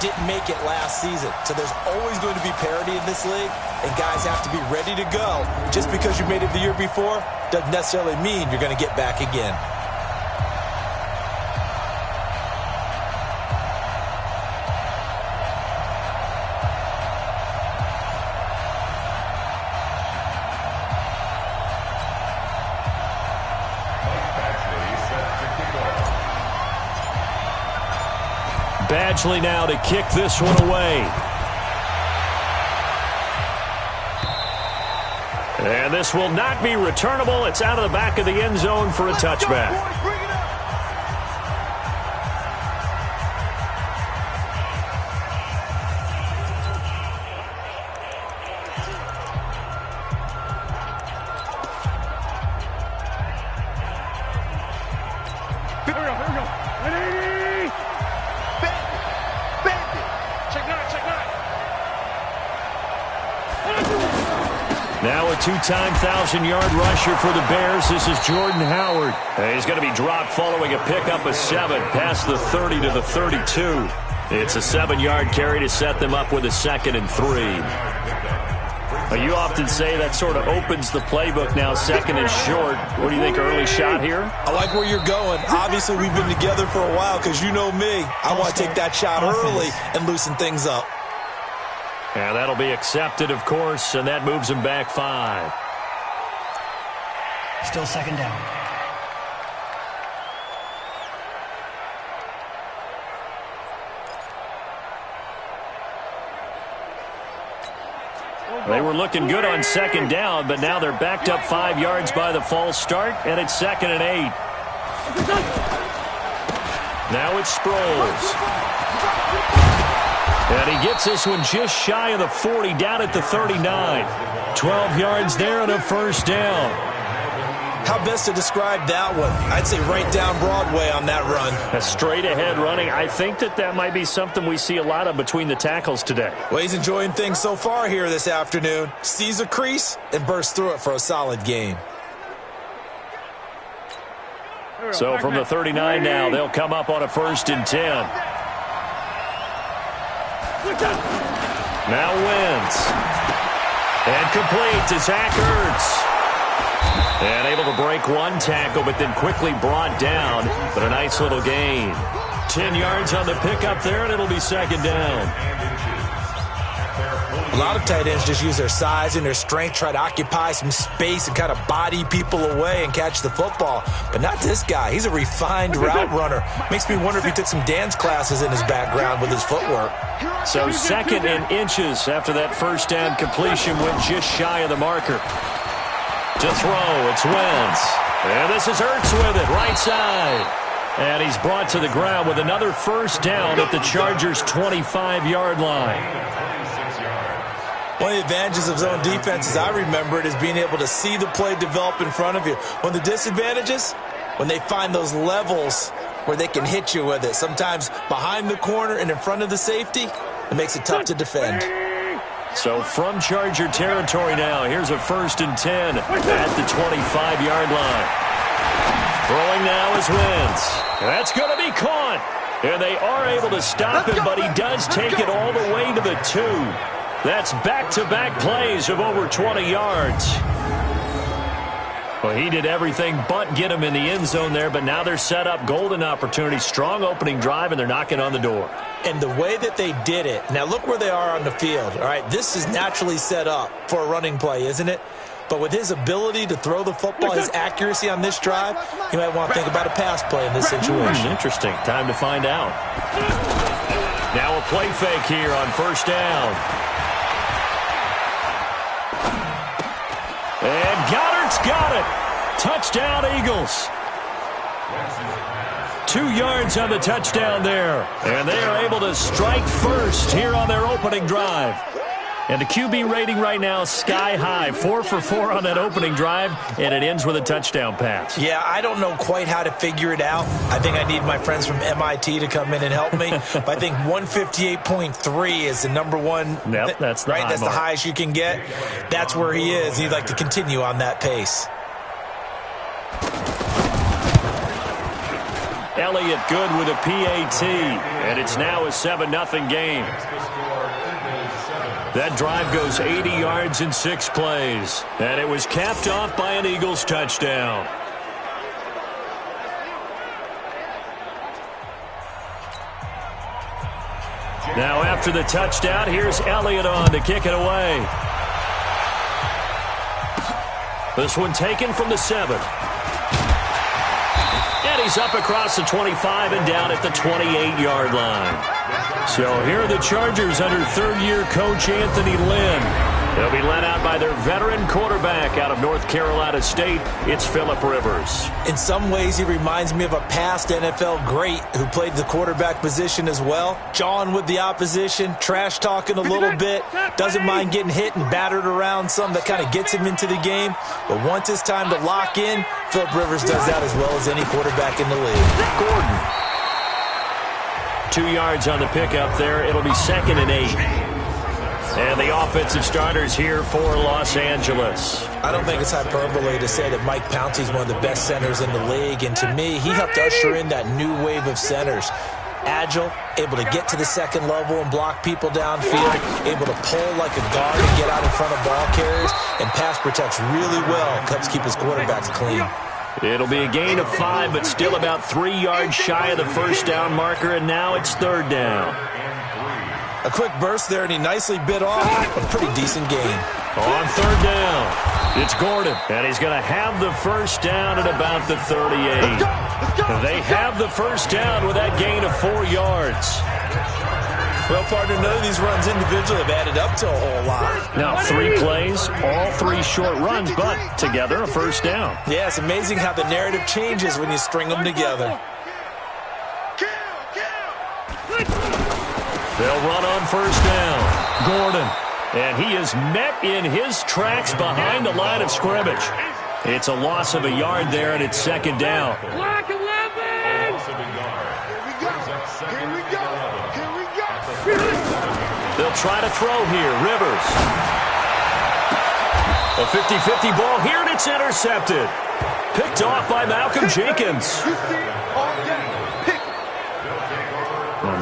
Speaker 2: didn't make it last season. So there's always going to be parity in this league, and guys have to be ready to go. Just because you made it the year before doesn't necessarily mean you're going to get back again.
Speaker 1: Badgley now to kick this one away. And this will not be returnable. It's out of the back of the end zone for a touchback. Now a two-time 1,000-yard rusher for the Bears. This is Jordan Howard. He's going to be dropped following a pickup of 7 past the 30 to the 32. It's a 7-yard carry to set them up with a 2nd and 3. You often say that sort of opens the playbook now, 2nd and short. What do you think, early shot here?
Speaker 2: I like where you're going. Obviously, we've been together for a while because you know me. I want to take that shot early and loosen things up.
Speaker 1: And that'll be accepted, of course, and that moves him back 5.
Speaker 4: Still 2nd down.
Speaker 1: They were looking good on 2nd down, but now they're backed up 5 yards by the false start, and it's 2nd and 8. Now it's Sproles. And he gets this one just shy of the 40, down at the 39. 12 yards there and a 1st down.
Speaker 2: How best to describe that one? I'd say right down Broadway on that run.
Speaker 1: A straight-ahead running. I think that might be something we see a lot of between the tackles today.
Speaker 2: Well, he's enjoying things so far here this afternoon. Sees a crease and bursts through it for a solid game.
Speaker 1: So from the 39 now, they'll come up on a 1st and 10. Now Wentz. And complete to Zach Ertz. And able to break one tackle, but then quickly brought down. But a nice little gain. 10 yards on the pickup there, and it'll be 2nd down.
Speaker 2: A lot of tight ends just use their size and their strength, try to occupy some space and kind of body people away and catch the football. But not this guy. He's a refined route runner. Makes me wonder if he took some dance classes in his background with his footwork.
Speaker 1: So 2nd and inches after that 1st down completion, went just shy of the marker. To throw, it's Wentz. And this is Ertz with it, right side. And he's brought to the ground with another 1st down at the Chargers' 25-yard line.
Speaker 2: One of the advantages of zone defense, as I remember it, is being able to see the play develop in front of you. One of the disadvantages, when they find those levels where they can hit you with it. Sometimes behind the corner and in front of the safety, it makes it tough to defend.
Speaker 1: So from Charger territory now, here's a 1st and 10 at the 25-yard line. Throwing now is Wentz. That's going to be caught. And they are able to stop him, but he does take it all the way to the 2. That's back-to-back plays of over 20 yards. Well, he did everything but get him in the end zone there, but now they're set up golden opportunity, strong opening drive, and they're knocking on the door.
Speaker 2: And the way that they did it, now look where they are on the field. All right, this is naturally set up for a running play, isn't it? But with his ability to throw the football, his accuracy on this drive, you might want to think about a pass play in this situation.
Speaker 1: Interesting. Time to find out. Now a play fake here on 1st down. And Goddard's got it. Touchdown, Eagles. 2 yards on the touchdown there. And they are able to strike first here on their opening drive. And the QB rating right now is sky high. 4 for 4 on that opening drive, and it ends with a touchdown pass.
Speaker 2: Yeah, I don't know quite how to figure it out. I think I need my friends from MIT to come in and help me. But I think 158.3 is the number one.
Speaker 1: Yep, that's the
Speaker 2: right. That's the highest you can get. That's where he is. He'd like to continue on that pace.
Speaker 1: Elliott good with a PAT, and it's now a 7-0 game. That drive goes 80 yards in 6 plays, and it was capped off by an Eagles touchdown. Now after the touchdown, here's Elliott on to kick it away. This one taken from the 7. And he he's up across the 25 and down at the 28-yard line. So here are the Chargers under third-year coach Anthony Lynn. They'll be led out by their veteran quarterback out of North Carolina State. It's Phillip Rivers.
Speaker 2: In some ways, he reminds me of a past NFL great who played the quarterback position as well. Jawing with the opposition, trash talking a little bit, doesn't mind getting hit and battered around some that kind of gets him into the game. But once it's time to lock in, Phillip Rivers does that as well as any quarterback in the league.
Speaker 1: Gordon. 2 yards on the pickup there. It'll be 2nd and 8. And the offensive starters here for Los Angeles.
Speaker 2: I don't think it's hyperbole to say that Mike Pountee is one of the best centers in the league. And to me, he helped usher in that new wave of centers. Agile, able to get to the second level and block people downfield, able to pull like a guard and get out in front of ball carriers, and pass protects really well and helps keep his quarterbacks clean.
Speaker 1: It'll be a gain of 5, but still about 3 yards shy of the first down marker, and now it's 3rd down.
Speaker 2: A quick burst there, and he nicely bit off a pretty decent gain.
Speaker 1: On 3rd down, it's Gordon, and he's going to have the first down at about the 38. They have the first down with that gain of 4 yards.
Speaker 2: Well, partner, none of these runs individually have added up to a whole lot.
Speaker 1: Now 3 plays, all 3 short runs, but together a first down.
Speaker 2: Yeah, it's amazing how the narrative changes when you string them together.
Speaker 1: They'll run on first down. Gordon. And he is met in his tracks behind the line of scrimmage. It's a loss of a yard there, and it's 2nd down.
Speaker 3: Black 11! Here we go. Here we go. Here we go.
Speaker 1: They'll try to throw here. Rivers. A 50-50 ball here, and it's intercepted. Picked off by Malcolm Jenkins.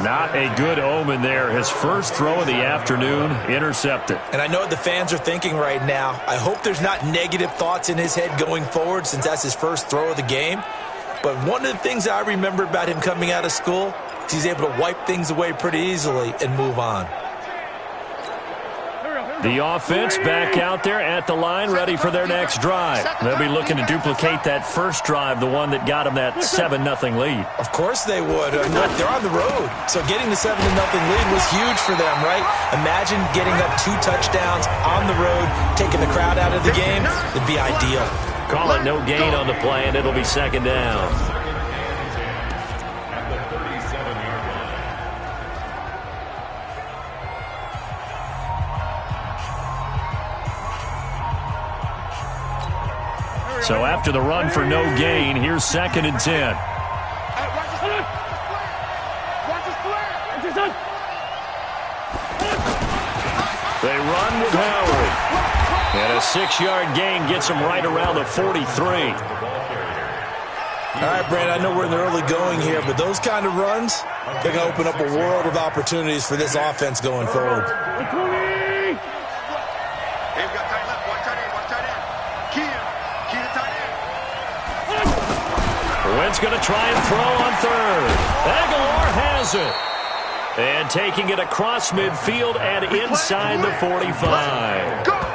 Speaker 1: Not a good omen there. His first throw of the afternoon, intercepted.
Speaker 2: And I know what the fans are thinking right now. I hope there's not negative thoughts in his head going forward since that's his first throw of the game. But one of the things I remember about him coming out of school is he's able to wipe things away pretty easily and move on.
Speaker 1: The offense back out there at the line, ready for their next drive. They'll be looking to duplicate that first drive, the one that got them that 7-0 lead.
Speaker 2: Of course they would. They're on the road, so getting the 7-0 lead was huge for them, right? Imagine getting up 2 touchdowns on the road, taking the crowd out of the game. It'd be ideal.
Speaker 1: Call it no gain on the play, and it'll be 2nd down. So after the run for no gain, here's 2nd and 10. They run with Howard. And a 6-yard gain gets them right around the 43.
Speaker 2: All right, Brandon, I know we're in the early going here, but those kind of runs, they're going to open up a world of opportunities for this offense going forward.
Speaker 1: Wentz going to try and throw on 3rd. Aguilar has it. And taking it across midfield and inside the 45.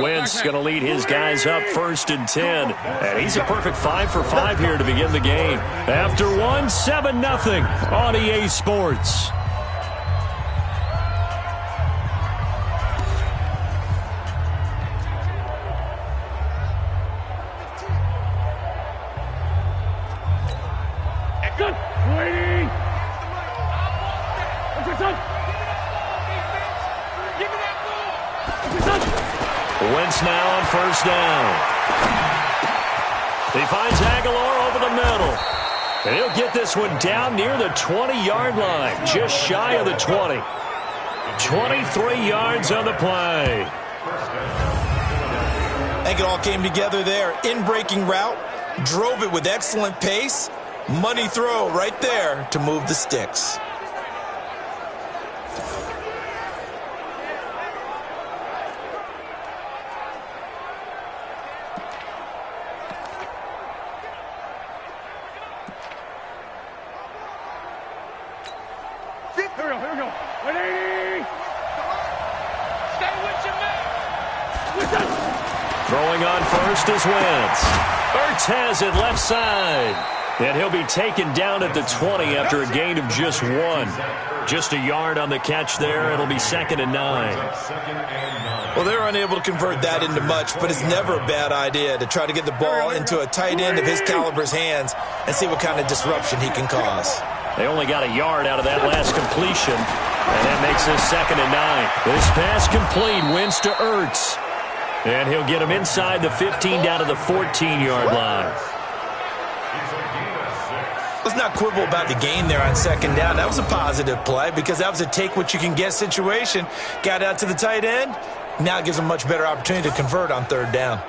Speaker 1: Wentz going to lead his guys up 1st and 10. And he's a perfect 5 for 5 here to begin the game. After one, 7-0 on EA Sports. Wentz now on first down. He finds Aguilar over the middle. And he'll get this one down near the 20-yard line, just shy of the 20. 23 yards on the play.
Speaker 2: I think it all came together there. In-breaking route, drove it with excellent pace. Money throw right there to move the sticks.
Speaker 3: 180. Stay with your man.
Speaker 1: Throwing on first is Wentz. Ertz has it left side. And he'll be taken down at the 20 after a gain of just 1. Just a yard on the catch there. It'll be 2nd and 9.
Speaker 2: Well, they're unable to convert that into much, but it's never a bad idea to try to get the ball into a tight end of his caliber's hands and see what kind of disruption he can cause.
Speaker 1: They only got a yard out of that last completion, and that makes this 2nd and 9. This pass complete. Wentz to Ertz. And he'll get him inside the 15 down to the 14-yard line.
Speaker 2: Let's not quibble about the gain there on 2nd down. That was a positive play because that was a take-what-you-can-get situation. Got out to the tight end. Now it gives them a much better opportunity to convert on 3rd down.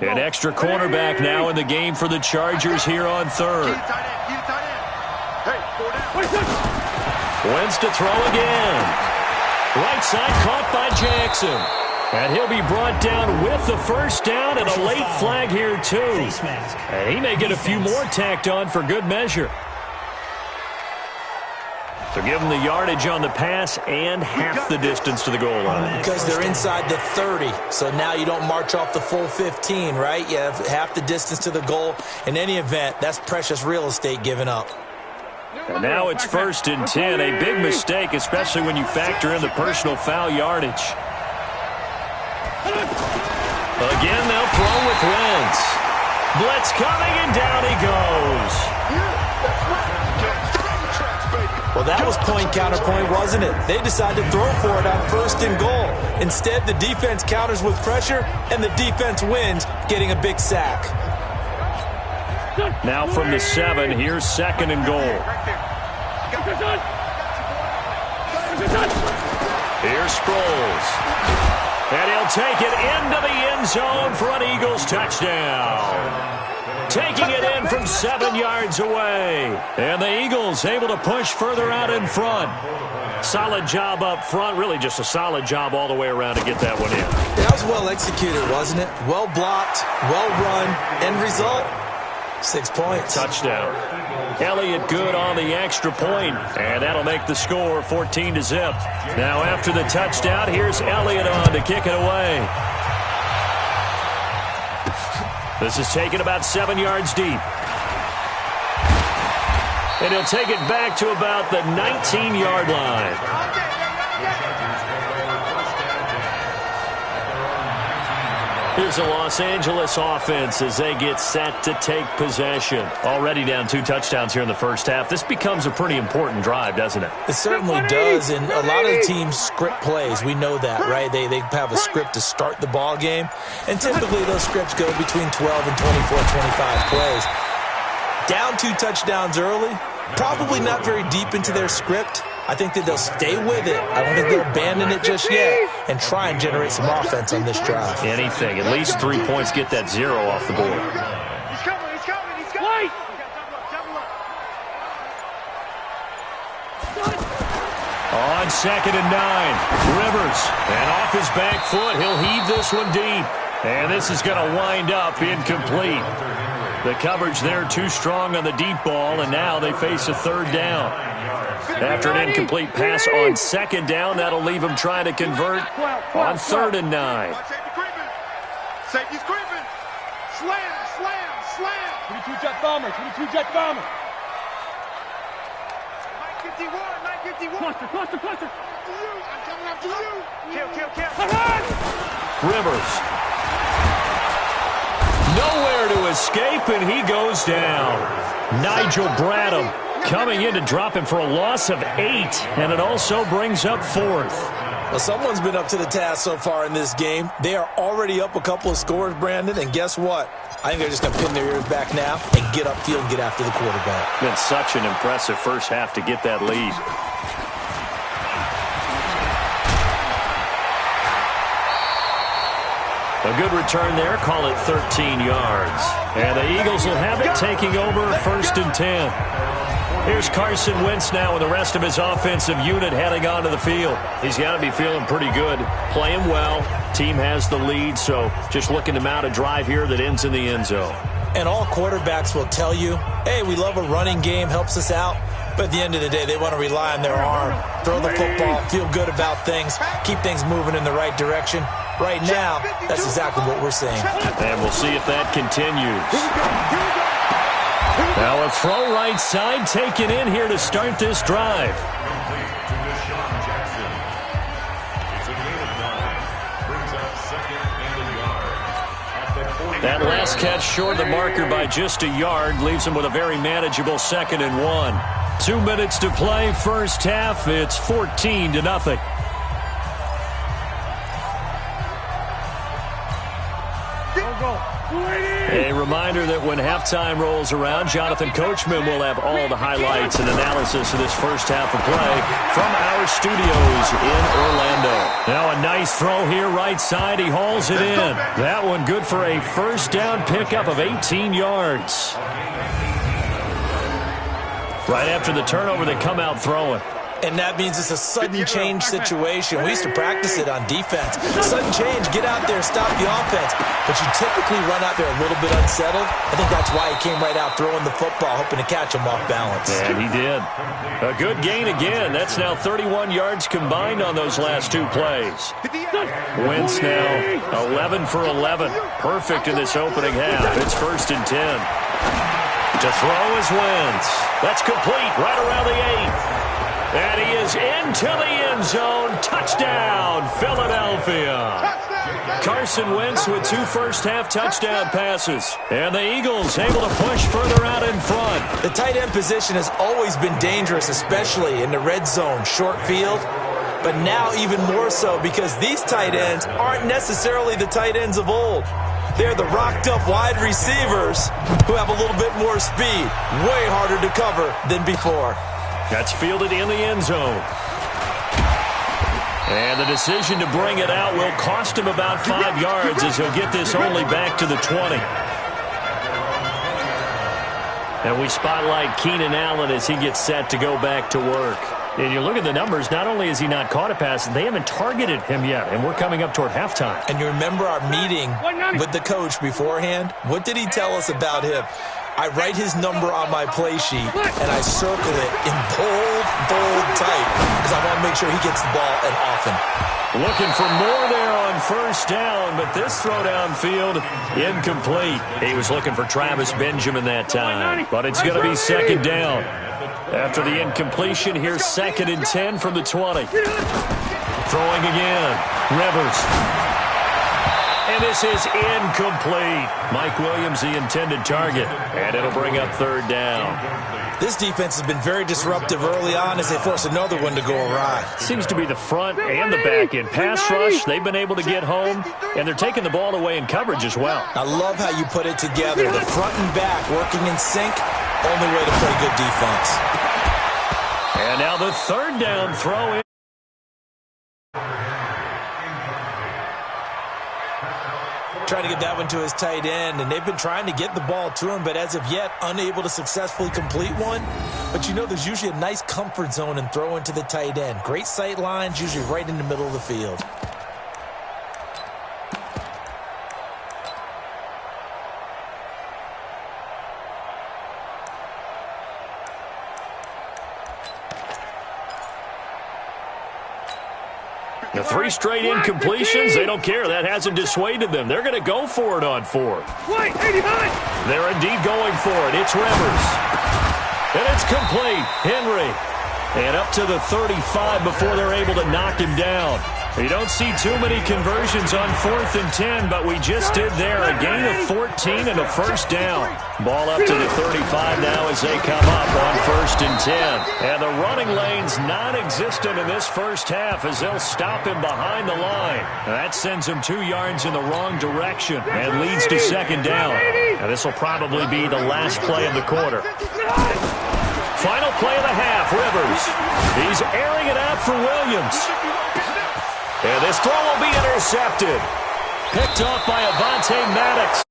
Speaker 1: An extra cornerback now in the game for the Chargers here on 3rd. Wentz to throw again. Right side caught by Jackson. And he'll be brought down with the first down and a late flag here too. And he may get a few more tacked on for good measure. So give him the yardage on the pass and half the distance to the goal line.
Speaker 2: Because they're inside the 30, so now you don't march off the full 15, right? You have half the distance to the goal. In any event, that's precious real estate given up.
Speaker 1: And now it's 1st and 10, a big mistake, especially when you factor in the personal foul yardage. Again, they'll throw with Wentz. Blitz coming, and down he goes.
Speaker 2: Well, that was point-counterpoint, wasn't it? They decided to throw for it on 1st and goal. Instead, the defense counters with pressure, and the defense wins, getting a big sack.
Speaker 1: Now from the 7, here's 2nd and goal. Here's Sproles. And he'll take it into the end zone for an Eagles touchdown. Taking it in from 7 yards away. And the Eagles able to push further out in front. Solid job up front. Really just a solid job all the way around to get that one in.
Speaker 2: That was well executed, wasn't it? Well blocked, well run. End result, 6 points.
Speaker 1: Touchdown. Elliott good on the extra point, and that'll make the score 14-0. Now after the touchdown, here's Elliott on to kick it away. This is taken about 7 yards deep. And he'll take it back to about the 19-yard line. Here's the Los Angeles offense as they get set to take possession. Already down 2 touchdowns here in the first half. This becomes a pretty important drive, doesn't it?
Speaker 2: It certainly does, and a lot of teams script plays. We know that, right? They have a script to start the ball game, and typically those scripts go between 12 and 24, 25 plays. Down 2 touchdowns early, probably not very deep into their script. I think that they'll stay with it. I don't think they'll abandon it just yet and try and generate some offense on this drive.
Speaker 1: Anything. At least 3 points, get that 0 off the board.
Speaker 3: He's coming.
Speaker 1: On 2nd and 9, Rivers. And off his back foot, he'll heave this one deep. And this is going to wind up incomplete. The coverage there too strong on the deep ball, and now they face a 3rd down. After an incomplete pass on 2nd down, that'll leave them trying to convert on 3rd and 9.
Speaker 3: Safety's creeping. Slam.
Speaker 4: 22 jet bomber.
Speaker 3: 951. Cluster. I'm coming up to you. Kill.
Speaker 1: Rivers. Nowhere to escape, and he goes down. Nigel Bradham coming in to drop him for a loss of 8, and it also brings up 4th.
Speaker 2: Well, someone's been up to the task so far in this game. They are already up a couple of scores, Brandon, and guess what? I think they're just going to pin their ears back now and get upfield and get after the quarterback.
Speaker 1: Been such an impressive first half to get that lead. A good return there, call it 13 yards. And the Eagles will have it, taking over 1st and 10. Here's Carson Wentz now with the rest of his offensive unit heading onto the field. He's got to be feeling pretty good, playing well. Team has the lead, so just looking to mount a drive here that ends in the end zone.
Speaker 2: And all quarterbacks will tell you, hey, we love a running game, helps us out. But at the end of the day, they want to rely on their arm, throw the football, feel good about things, keep things moving in the right direction. Right now, that's exactly what we're seeing.
Speaker 1: And we'll see if that continues. Now a throw right side taken in here to start this drive. That last catch short of the marker by just a yard leaves him with a very manageable 2nd and 1. 2 minutes to play, first half. It's 14-0. A reminder that when halftime rolls around, Jonathan Coachman will have all the highlights and analysis of this first half of play from our studios in Orlando. Now a nice throw here right side. He hauls it in. That one good for a first down pickup of 18 yards. Right after the turnover, they come out throwing.
Speaker 2: And that means it's a sudden change situation. We used to practice it on defense. Sudden change, get out there, stop the offense. But you typically run out there a little bit unsettled. I think that's why he came right out throwing the football, hoping to catch him off balance.
Speaker 1: And he did. A good gain again. That's now 31 yards combined on those last 2 plays. Wentz now 11 for 11. Perfect in this opening half. It's 1st and 10. To throw is Wentz. That's complete right around the 8. And he is into the end zone. Touchdown, Philadelphia. Carson Wentz with 2 first-half touchdown passes. And the Eagles able to push further out in front.
Speaker 2: The tight end position has always been dangerous, especially in the red zone, short field. But now even more so because these tight ends aren't necessarily the tight ends of old. They're the rocked-up wide receivers who have a little bit more speed. Way harder to cover than before.
Speaker 1: That's fielded in the end zone. And the decision to bring it out will cost him about 5 yards as he'll get this only back to the 20. And we spotlight Keenan Allen as he gets set to go back to work. And you look at the numbers, not only has he not caught a pass, they haven't targeted him yet, and we're coming up toward halftime.
Speaker 2: And you remember our meeting with the coach beforehand? What did he tell us about him? I write his number on my play sheet, and I circle it in bold type because I want to make sure he gets the ball and often.
Speaker 1: Looking for more there on first down, but this throw downfield incomplete. He was looking for Travis Benjamin that time, but it's going to be 2nd down. After the incompletion, here's 2nd and 10 from the 20. Throwing again. Rivers. And this is incomplete. Mike Williams, the intended target. And it'll bring up 3rd down.
Speaker 2: This defense has been very disruptive early on as they force another one to go awry.
Speaker 1: Seems to be the front and the back end. Pass rush, they've been able to get home, and they're taking the ball away in coverage as well.
Speaker 2: I love how you put it together. The front and back working in sync, only way to play good defense.
Speaker 1: And now the 3rd down throw in.
Speaker 2: Trying to get that one to his tight end, and they've been trying to get the ball to him, but as of yet, unable to successfully complete one. But you know there's usually a nice comfort zone in throwing to the tight end. Great sight lines, usually right in the middle of the field.
Speaker 1: The 3 straight incompletions, they don't care. That hasn't dissuaded them. They're going to go for it on 4th. They're indeed going for it. It's Rivers. And it's complete. Henry. And up to the 35 before they're able to knock him down. You don't see too many conversions on 4th and 10, but we just did there. A gain of 14 and a 1st down. Ball up to the 35 now as they come up on 1st and 10. And the running lane's non-existent in this first half as they'll stop him behind the line. That sends him 2 yards in the wrong direction and leads to 2nd down. Now this will probably be the last play of the quarter. Final play of the half, Rivers. He's airing it out for Williams. And this throw will be intercepted. Picked off by Avonte Maddox.